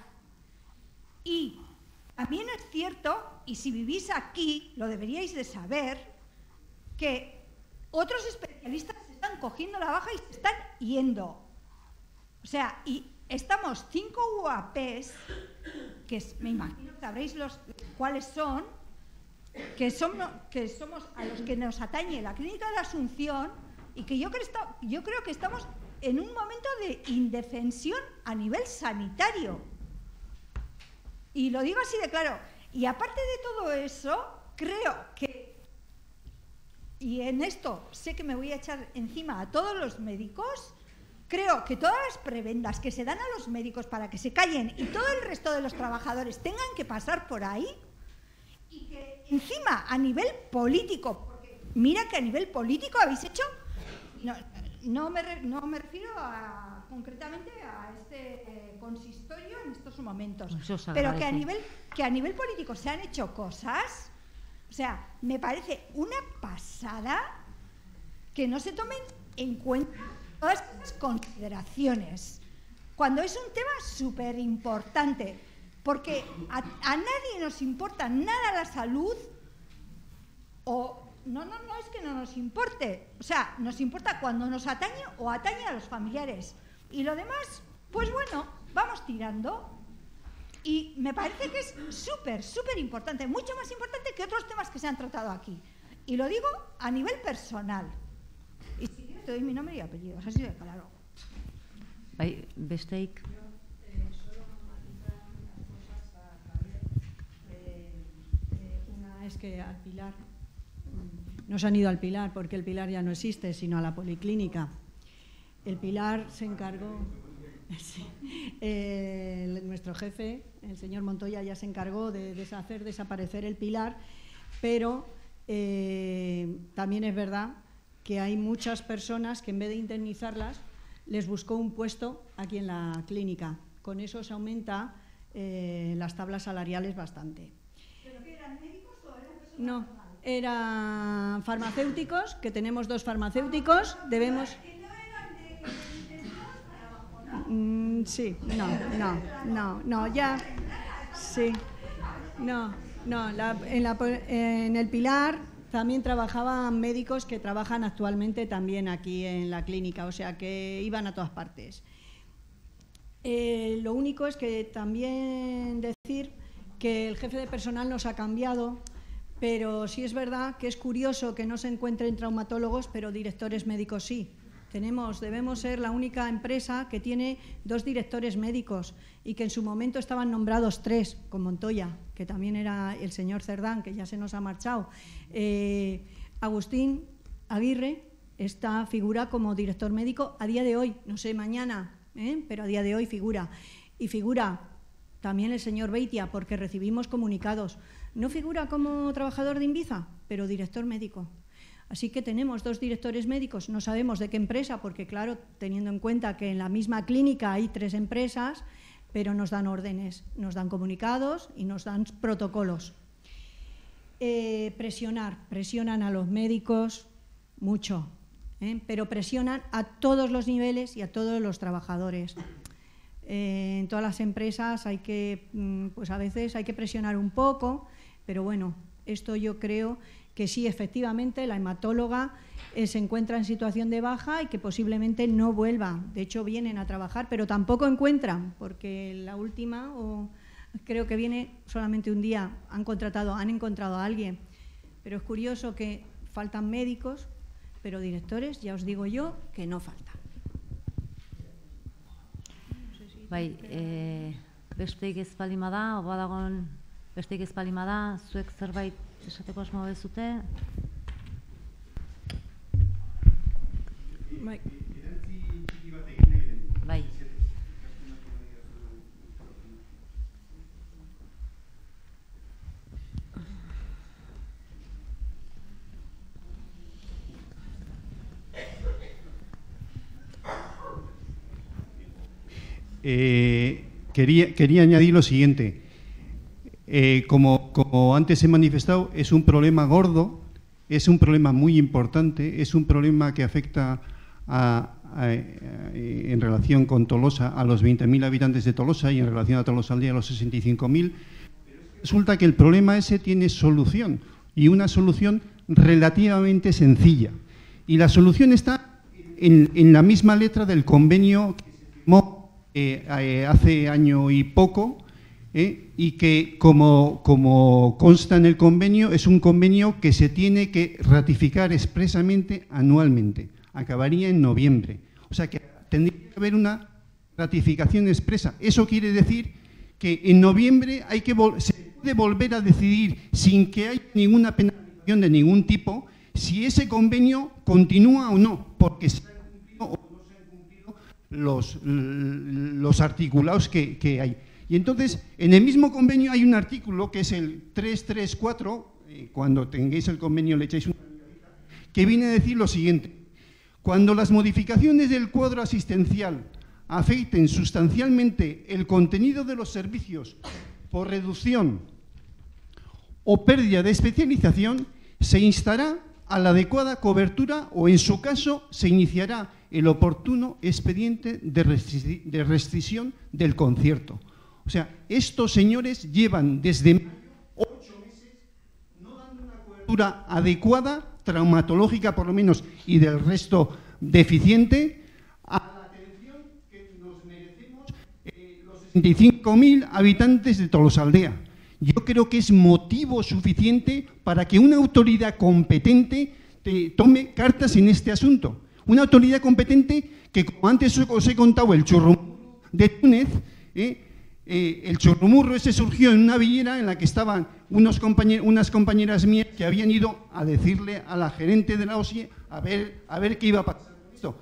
Y también es cierto, y si vivís aquí, lo deberíais de saber, que otros especialistas se están cogiendo la baja y se están yendo. O sea, y estamos 5 UAPs, que me imagino que sabréis cuáles son, que somos a los que nos atañe la Clínica de la Asunción, y que yo creo que estamos en un momento de indefensión a nivel sanitario. Y lo digo así de claro. Y aparte de todo eso, creo que, y en esto sé que me voy a echar encima a todos los médicos, creo que todas las prebendas que se dan a los médicos para que se callen y todo el resto de los trabajadores tengan que pasar por ahí, y que encima a nivel político, porque mira que a nivel político habéis hecho, no me refiero concretamente a este consistorio en estos momentos, pero que a nivel político se han hecho cosas, o sea, me parece una pasada que no se tomen en cuenta todas estas consideraciones, cuando es un tema súper importante, porque a nadie nos importa nada la salud, o no es que no nos importe, o sea, nos importa cuando nos atañe o atañe a los familiares, y lo demás, pues bueno, vamos tirando. Y me parece que es súper importante, mucho más importante que otros temas que se han tratado aquí. Y lo digo a nivel personal. Y si quieres te doy mi nombre y apellidos, así de claro. Besteik. Una es que al Pilar, no se han ido al Pilar porque el Pilar ya no existe, sino a la Policlínica. El Pilar se encargó... Sí. Nuestro jefe, el señor Montoya, ya se encargó de hacer desaparecer el Pilar, pero también es verdad que hay muchas personas que en vez de indemnizarlas les buscó un puesto aquí en la clínica. Con eso se aumenta las tablas salariales bastante. ¿Pero qué eran médicos o eran personas? No, eran farmacéuticos, que tenemos 2 farmacéuticos, debemos... Sí, no, ya, sí, en el Pilar también trabajaban médicos que trabajan actualmente también aquí en la clínica, o sea que iban a todas partes. Lo único es que también decir que el jefe de personal nos ha cambiado, pero sí es verdad que es curioso que no se encuentren traumatólogos, pero directores médicos sí. Debemos ser la única empresa que tiene 2 directores médicos y que en su momento estaban nombrados 3, con Montoya, que también era el señor Cerdán, que ya se nos ha marchado. Agustín Aguirre figura como director médico a día de hoy, no sé mañana, pero a día de hoy figura. Y figura también el señor Beitia, porque recibimos comunicados. No figura como trabajador de Inviza, pero director médico. Así que tenemos 2 directores médicos, no sabemos de qué empresa, porque claro, teniendo en cuenta que en la misma clínica hay 3 empresas, pero nos dan órdenes, nos dan comunicados y nos dan protocolos. Presionan a los médicos mucho, pero presionan a todos los niveles y a todos los trabajadores. En todas las empresas pues a veces hay que presionar un poco, pero bueno, esto yo creo que sí, efectivamente, la hematóloga se encuentra en situación de baja y que posiblemente no vuelva. De hecho, vienen a trabajar, pero tampoco encuentran, porque la última, creo que viene solamente un día, han encontrado a alguien. Pero es curioso que faltan médicos, pero directores, ya os digo yo, que no faltan. Besteik ez balima da, badagon besteik ez balima da, zuek zerbait esateko asmo bezute? Bai. Quería añadir lo siguiente. Como antes he manifestado, es un problema gordo, es un problema muy importante, es un problema que afecta en relación con Tolosa a los 20.000 habitantes de Tolosa y en relación a Tolosa Aldea a los 65.000. Resulta que el problema ese tiene solución, y una solución relativamente sencilla. Y la solución está en la misma letra del convenio que se firmó hace año y poco, y que, como consta en el convenio, es un convenio que se tiene que ratificar expresamente anualmente. Acabaría en noviembre. O sea que tendría que haber una ratificación expresa. Eso quiere decir que en noviembre se puede volver a decidir sin que haya ninguna penalización de ningún tipo si ese convenio continúa o no, porque se han cumplido o no se han cumplido los articulados que hay. Y entonces, en el mismo convenio hay un artículo que es el 334, cuando tengáis el convenio le echáis una miradita, que viene a decir lo siguiente: cuando las modificaciones del cuadro asistencial afecten sustancialmente el contenido de los servicios por reducción o pérdida de especialización, se instará a la adecuada cobertura o, en su caso, se iniciará el oportuno expediente de rescisión del concierto. O sea, estos señores llevan desde mayo 8 meses no dando una cobertura adecuada, traumatológica por lo menos, y del resto deficiente, a la atención que nos merecemos los 65.000 habitantes de Tolosaldea. Yo creo que es motivo suficiente para que una autoridad competente tome cartas en este asunto. Una autoridad competente que, como antes os he contado, el churrumurro de Túnez, el churrumurro ese surgió en una villera en la que estaban unas compañeras mías que habían ido a decirle a la gerente de la OSIE a ver qué iba a pasar con esto.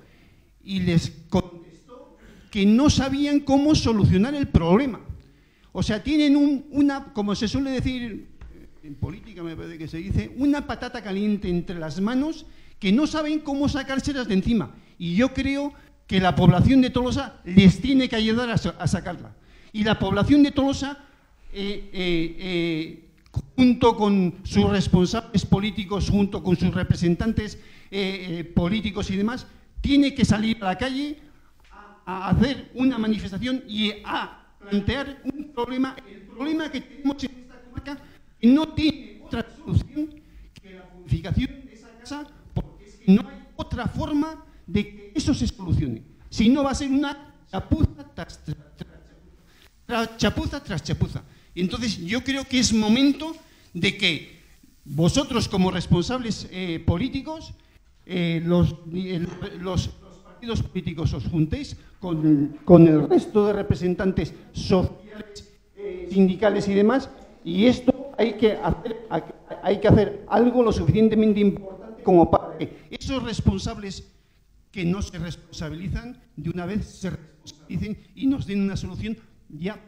Y les contestó que no sabían cómo solucionar el problema. O sea, tienen como se suele decir en política, me parece que se dice, una patata caliente entre las manos que no saben cómo sacárselas de encima. Y yo creo que la población de Tolosa les tiene que ayudar a sacarla. Y la población de Tolosa, junto con sus responsables políticos, junto con sus representantes políticos y demás, tiene que salir a la calle a hacer una manifestación y a plantear un problema, el problema que tenemos en esta comarca, que no tiene otra solución que la purificación de esa casa, porque es que no hay otra forma de que eso se solucione. Si no, va a ser una chapuza tras chapuza. Y entonces yo creo que es momento de que vosotros, como responsables políticos, los partidos políticos, os juntéis con el resto de representantes sociales, sindicales y demás, y esto hay que hacer algo lo suficientemente importante como para que esos responsables que no se responsabilizan, de una vez se responsabilicen y nos den una solución ya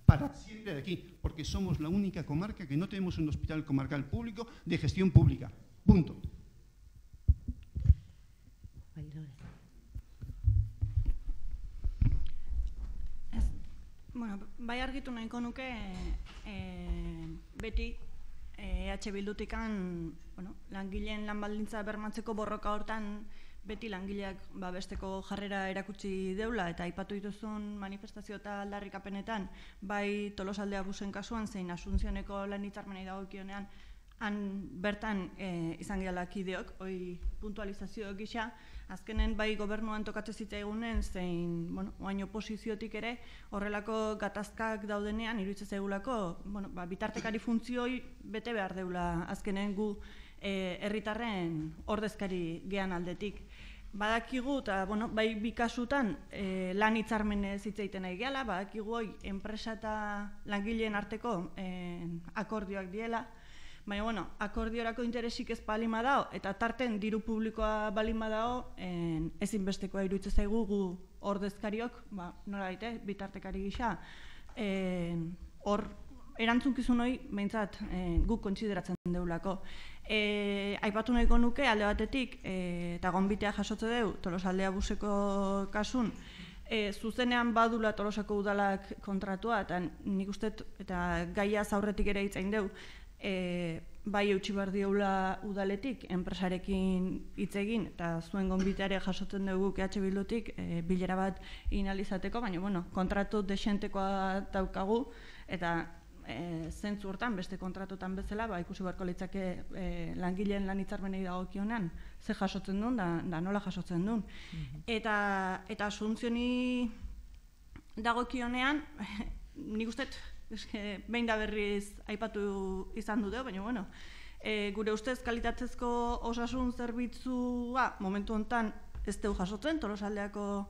para siempre de aquí, porque somos la única comarca que no tenemos un hospital comarcal público de gestión pública. Punto. Bueno, bai argitu nahiko nuke beti EH Bildutikan langileen lan baldintza bermatzeko borroka hortan beti langileak besteko jarrera erakutsi deula, eta aipatu dituzun manifestazio eta aldarrikapenetan bai Tolosaldea busen kasuan zein Asunzioneko lan hitzarmenei dagokionean han bertan izan gehala kideok, hoi puntualizazio gisa, azkenen bai gobernuan tokatzen zitzaigunen zein, oain oposiziotik ere, horrelako gatazkak daudenean, iruditzen zaigulako, bitartekari funtzioi bete behar deula azkenen gu herritarren ordezkari gehan aldetik. Badakigu, eta bai bikasutan lan hitzarmenez hitz egiten nahi gehala, badakigu hoi enpresa eta langileen arteko akordioak diela, baina, akordiorako interesik ez balin badao, eta tarten diru publikoa balin badao, ezinbestekoa iruditzen zaigu gu ordezkariok, nola daite, bitartekari gisa, hor erantzunkizun hori behintzat guk kontsideratzen deulako. Aipatu nahiko nuke alde batetik, eta gonbitea jasotze deu, Tolosaldea buseko kasun, zuzenean badula Tolosako udalak kontratua, eta nik uste, eta gaiaz aurretik ere hitzain deu, bai eutxi behar dioula udaletik, enpresarekin hitz egin, eta zuen gonbiteare jasotzen dugu EH Bildutik bilera bat inalizateko, baina, kontratu desentekoa daukagu, eta zentzu hortan, beste kontratutan bezala, ikusi beharko litzake langileen lan hitzarmenei dagokionean, ze jasotzen duen, da nola jasotzen duen. Eta Asunzioni dagokionean, nik uste, behin da berriz aipatu izan dute, baina, gure ustez kalitatezko osasun zerbitzua momentu honetan ez deu jasotzen, Tolosaldeako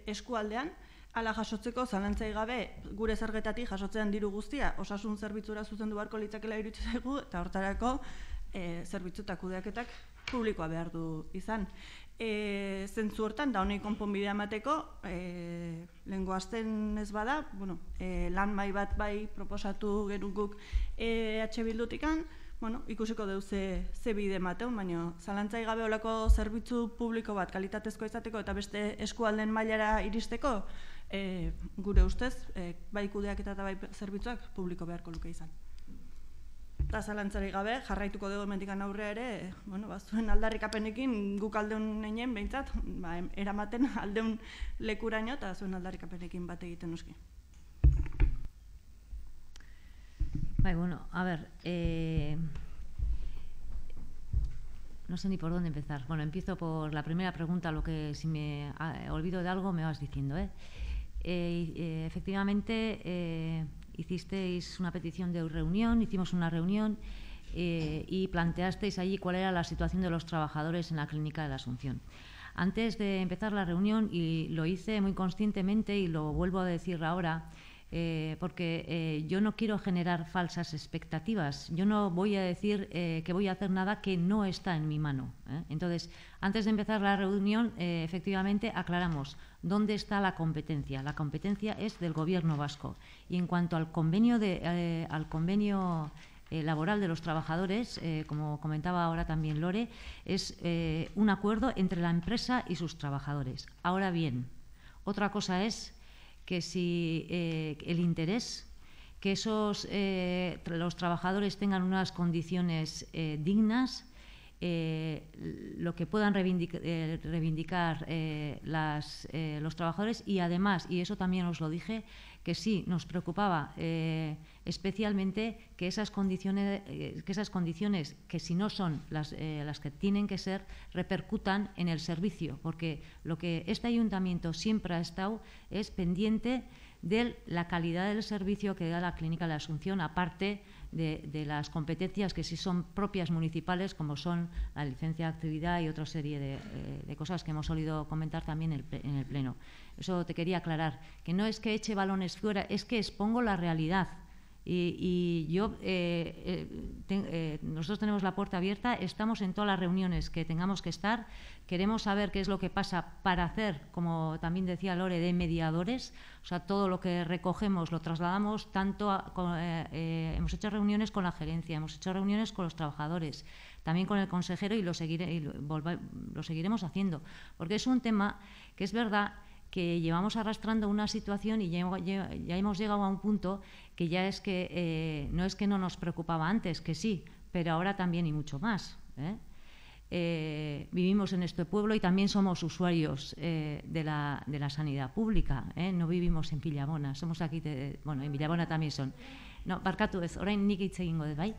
eskualdean, Hala jasotzeko, zalantzai gabe, gure zergetatik jasotzean diru guztia, osasun zerbitzura zuzendu beharko litzakela iruditzen zaigu, eta hortarako zerbitzu eta kudeaketak publikoa behar du izan. Zentzu hortan, da honei konponbidea emateko, lehengo asten ez bada, lan mai bat bai proposatu genukuk EH Bildutikan, ikusiko deu ze bide emateun, baina zalantzai gabe olako zerbitzu publiko bat kalitatezko izateko eta beste eskualden mailara iristeko, gure ustez, bai kudeaketa eta bai zerbitzuak publiko beharko luke izan. Eta zalantzari gabe, jarraituko dugu hemendikan aurrea ere, zuen aldarrikapenekin guk aldeun einen behintzat, eramaten aldeun lekuraino eta zuen aldarrikapenekin bat egiten noski. A ver, no sé ni por dónde empezar. Empiezo por la primera pregunta, lo que si me olvido de algo me vas diciendo. Efectivamente, hicisteis una petición de reunión, hicimos una reunión y planteasteis allí cuál era la situación de los trabajadores en la Clínica de la Asunción. Antes de empezar la reunión, y lo hice muy conscientemente y lo vuelvo a decir ahora, porque yo no quiero generar falsas expectativas. Yo no voy a decir que voy a hacer nada que no está en mi mano. Entonces, antes de empezar la reunión, efectivamente aclaramos dónde está la competencia. La competencia es del Gobierno vasco. Y en cuanto al convenio laboral de los trabajadores, como comentaba ahora también Lore, es un acuerdo entre la empresa y sus trabajadores. Ahora bien, otra cosa es que si el interés, que los trabajadores tengan unas condiciones dignas, lo que puedan reivindicar los trabajadores, y además, y eso también os lo dije, que sí nos preocupaba especialmente que esas condiciones, que si no son las que tienen que ser, repercutan en el servicio, porque lo que este ayuntamiento siempre ha estado es pendiente de la calidad del servicio que da la Clínica de la Asunción, aparte de las competencias que sí son propias municipales, como son la licencia de actividad y otra serie de cosas que hemos solido comentar también en el Pleno. Eso te quería aclarar, que no es que eche balones fuera, es que expongo la realidad. Y yo, nosotros tenemos la puerta abierta, estamos en todas las reuniones que tengamos que estar, queremos saber qué es lo que pasa para hacer, como también decía Lore, de mediadores, o sea, todo lo que recogemos lo trasladamos, hemos hecho reuniones con la gerencia, hemos hecho reuniones con los trabajadores, también con el consejero, y lo seguiremos haciendo, porque es un tema que es verdad que llevamos arrastrando una situación y ya hemos llegado a un punto que ya es que no es que no nos preocupaba antes, que sí, pero ahora también y mucho más. Vivimos en este pueblo y también somos usuarios de la sanidad pública, no vivimos en Villabona, somos aquí, en Villabona también son. No, barkatu ez, orain nik hitz egingo dut, bai?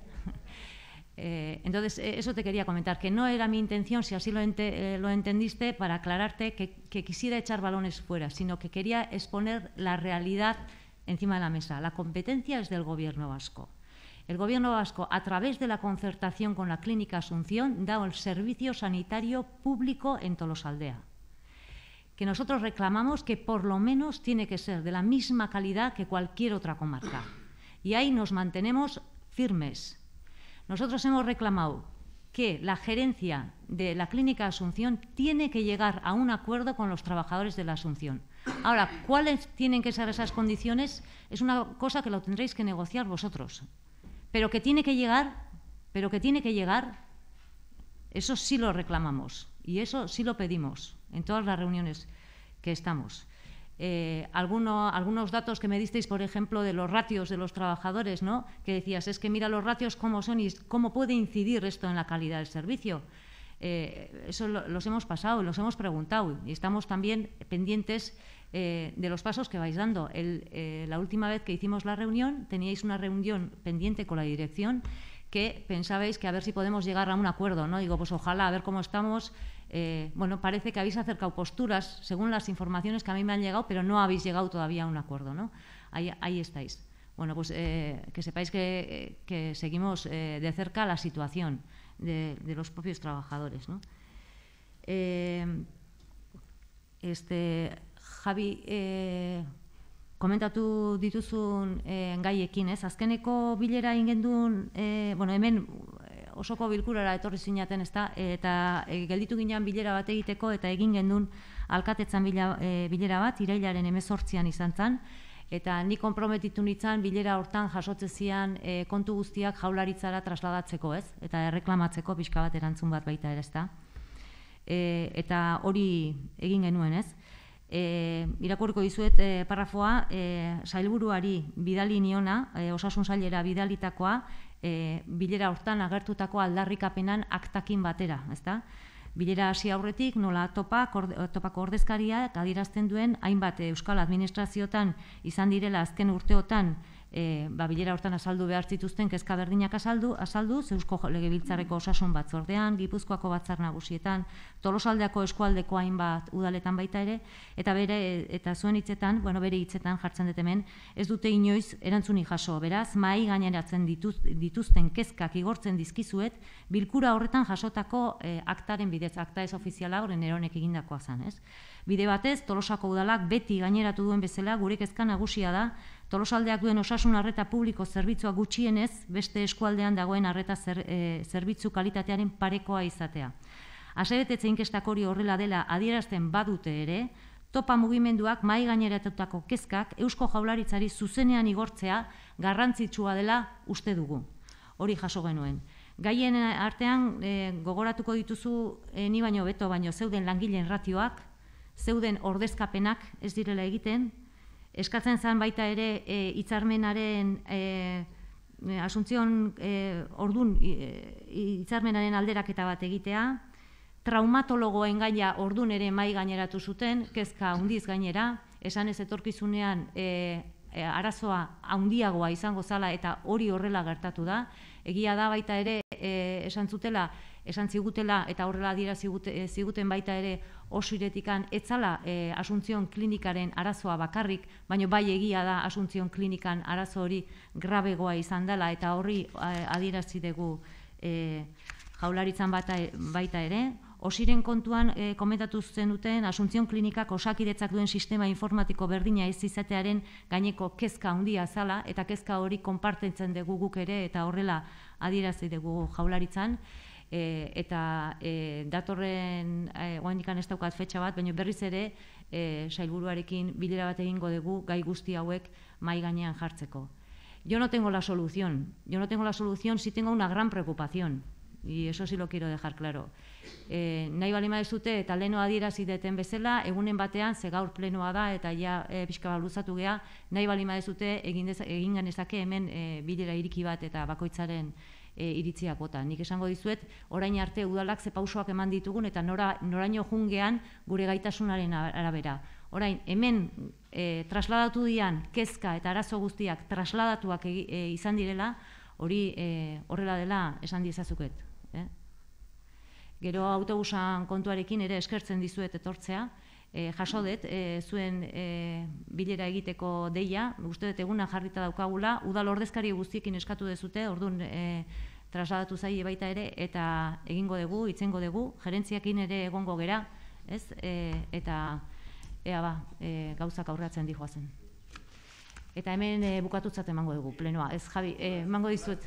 Entonces, eso te quería comentar, que no era mi intención, si así lo entendiste, para aclararte que quisiera echar balones fuera, sino que quería exponer la realidad encima de la mesa. La competencia es del Gobierno vasco. El Gobierno vasco, a través de la concertación con la Clínica Asunción, da el servicio sanitario público en Tolosaldea, que nosotros reclamamos que por lo menos tiene que ser de la misma calidad que cualquier otra comarca. Y ahí nos mantenemos firmes. Nosotros hemos reclamado que la gerencia de la Clínica Asunción tiene que llegar a un acuerdo con los trabajadores de la Asunción. Ahora, ¿cuáles tienen que ser esas condiciones? Es una cosa que lo tendréis que negociar vosotros. Pero que tiene que llegar, eso sí lo reclamamos y eso sí lo pedimos en todas las reuniones que estamos. Algunos datos que me disteis, por ejemplo, de los ratios de los trabajadores, ¿no? Que decías, es que mira los ratios cómo son y cómo puede incidir esto en la calidad del servicio. Eso los hemos pasado, los hemos preguntado y estamos también pendientes de los pasos que vais dando. La última vez que hicimos la reunión, teníais una reunión pendiente con la dirección que pensabais que a ver si podemos llegar a un acuerdo, ¿no? Digo, pues ojalá, a ver cómo estamos. Parece que habéis acercado posturas según las informaciones que a mí me han llegado, pero no habéis llegado todavía a un acuerdo, ¿no? Ahí estáis. Bueno, pues que sepáis que seguimos de cerca la situación de los propios trabajadores, ¿no? Javi, komentatu dituzun gaiekin, ez? Azkeneko bilera ingendun, hemen osoko bilkurara etorri zinaten, ezta? Eta gelditu ginean bilera bat egiteko eta egin gendun alkatetzan bilera bat, irailaren 18an izan zen, eta ni konprometitu nintzen bilera hortan jasotze zian kontu guztiak jaularitzara trasladatzeko, ez? Eta erreklamatzeko pixka bat erantzun bat baita ere, ezta? Eta hori egin genuen, ez? Irakurriko dizuet parrafoa, sailburuari bidali niona, osasun sailera bidalitakoa, bilera hortan agertutako aldarrikapenan aktakin batera, ezta? Bilera hasi aurretik, nola topako ordezkariak adierazten duen, hainbat euskal administrazioetan izan direla azken urteotan, bilera hortan azaldu behar zituzten kezka berdinak azaldu, Eusko Legebiltzarreko osasun batzordean, Gipuzkoako batzar nagusietan, Tolosaldeako eskualdeko hainbat udaletan baita ere, eta zuen hitzetan, bere hitzetan jartzen dut hemen, ez dute inoiz erantzunik jaso, beraz, mahai gaineratzen dituzten kezkak igortzen dizkizuet, bilkura horretan jasotako aktaren bidez, akta ez ofiziala horren eronek egindakoa zen, ez? Bide batez, Tolosako udalak beti gaineratu duen bezala, gure kezka nagusia da, Tolosaldeak duen osasun arreta publiko zerbitzua gutxienez, beste eskualdean dagoen arreta zerbitzu kalitatearen parekoa izatea. Asebetetze inkestak hori horrela dela adierazten badute ere, topa mugimenduak mahai gaineratutako kezkak Eusko Jaurlaritzari zuzenean igortzea garrantzitsua dela uste dugu. Hori jaso genuen. Gaien artean gogoratuko dituzu ni baino beto baino zeuden langileen ratioak, zeuden ordezkapenak ez direla egiten, eskatzen zen baita ere hitzarmenaren asuntzion ordun hitzarmenaren alderaketa bat egitea, traumatologoen gaia ordun ere mai gaineratu zuten, kezka handiz gainera, esan ez etorkizunean arazoa handiagoa izango zala eta hori horrela gertatu da. Egia da baita ere esan zigutela eta horrela adierazi ziguten baita ere osiretikan etzala Asuntzion klinikaren arazoa bakarrik, baina bai egia da Asuntzion klinikan arazo hori grabegoa izan dela eta horri adierazi dugu Jaurlaritzan baita ere. Osiren kontuan komentatu zenuten Asuntzion klinikak Osakidetzak duen sistema informatiko berdina ez izatearen gaineko kezka handia zala eta kezka hori konpartitzen dugu guk ere eta horrela adierazi dugu Jaurlaritzan. Eta datorren, oraindik ez daukat fetxa bat, baina berriz ere sailburuarekin bilera bat egingo dugu gai guzti hauek mahai gainean jartzeko. Yo no tengo la solución, sí tengo una gran preocupación. Y eso sí lo quiero dejar claro. Nahi balima ez dute eta leno adierazi deten bezala, egunen batean, ze gaur plenoa da eta ja pixka bat luzatu gea, nahi balima ez dute egin genezake hemen bilera iriki bat eta bakoitzaren iritziak bota. Nik esango dizuet, orain arte udalak ze pausoak eman ditugun eta noraino jungean gure gaitasunaren arabera. Orain, hemen trasladatu dian kezka eta arazo guztiak trasladatuak izan direla, hori horrela dela esan diezazuket. Gero autobusan kontuarekin ere eskertzen dizuet etortzea, jaso dut zuen bilera egiteko deia, uste dut eguna jarrita daukagula, udal ordezkari guztiekin eskatu dezute, orduan trasladatu zaie baita ere, eta egingo dugu, itzengo dugu, gerentziakin ere egongo gera, eta gauzak aurreatzen dihoazen. Eta hemen bukatutzat emango dugu, plenoa. Ez, Javi, emango dizuet.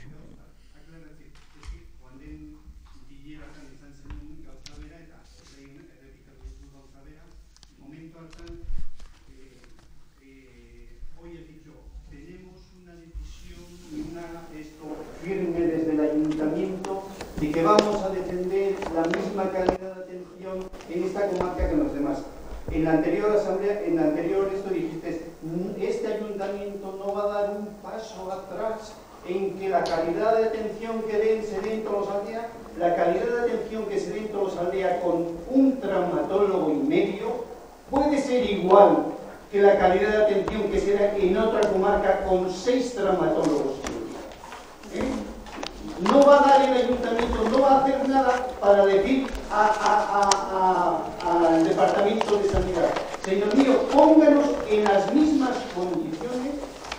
Firme desde el ayuntamiento de que vamos a defender la misma calidad de atención en esta comarca que en los demás. En la anterior asamblea, en la anterior esto dijiste, este ayuntamiento no va a dar un paso atrás en que la calidad de atención que se dé en Tolosaldea, la calidad de atención que se dé en Tolosaldea con un traumatólogo y medio puede ser igual que la calidad de atención que se da en otra comarca con 6 traumatólogos. No va a dar el ayuntamiento, no va a hacer nada para decir al Departamento de Sanidad, señor mío, pónganos en las mismas condiciones,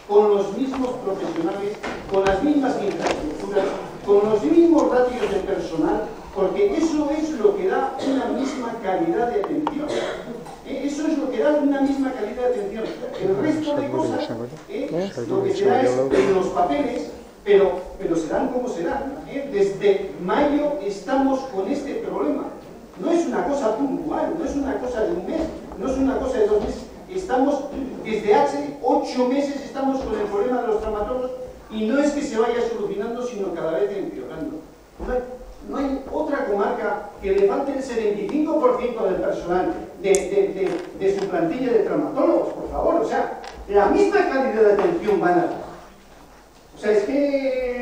con los mismos profesionales, con las mismas infraestructuras, con los mismos ratios de personal, porque eso es lo que da una misma calidad de atención. Eso es lo que da una misma de atención. El resto de cosas, lo que será es en los papeles, pero serán como serán. Desde mayo estamos con este problema. No es una cosa puntual, no es una cosa de un mes, no es una cosa de 2 meses. Estamos, desde hace 8 meses estamos con el problema de los traumatólogos y no es que se vaya solucionando, sino cada vez empeorando. No hay otra comarca que le falte el 75% del personal de su plantilla de traumatólogos, por favor. O sea, la misma calidad de atención van a dar. O sea, es que...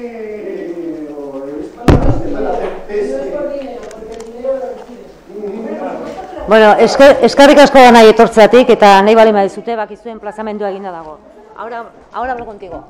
Bueno, eskerrik asko da nahi etortzeatik eta nahi bali badizute bakizuen plazamendua eginda dago. Ahora hablo contigo.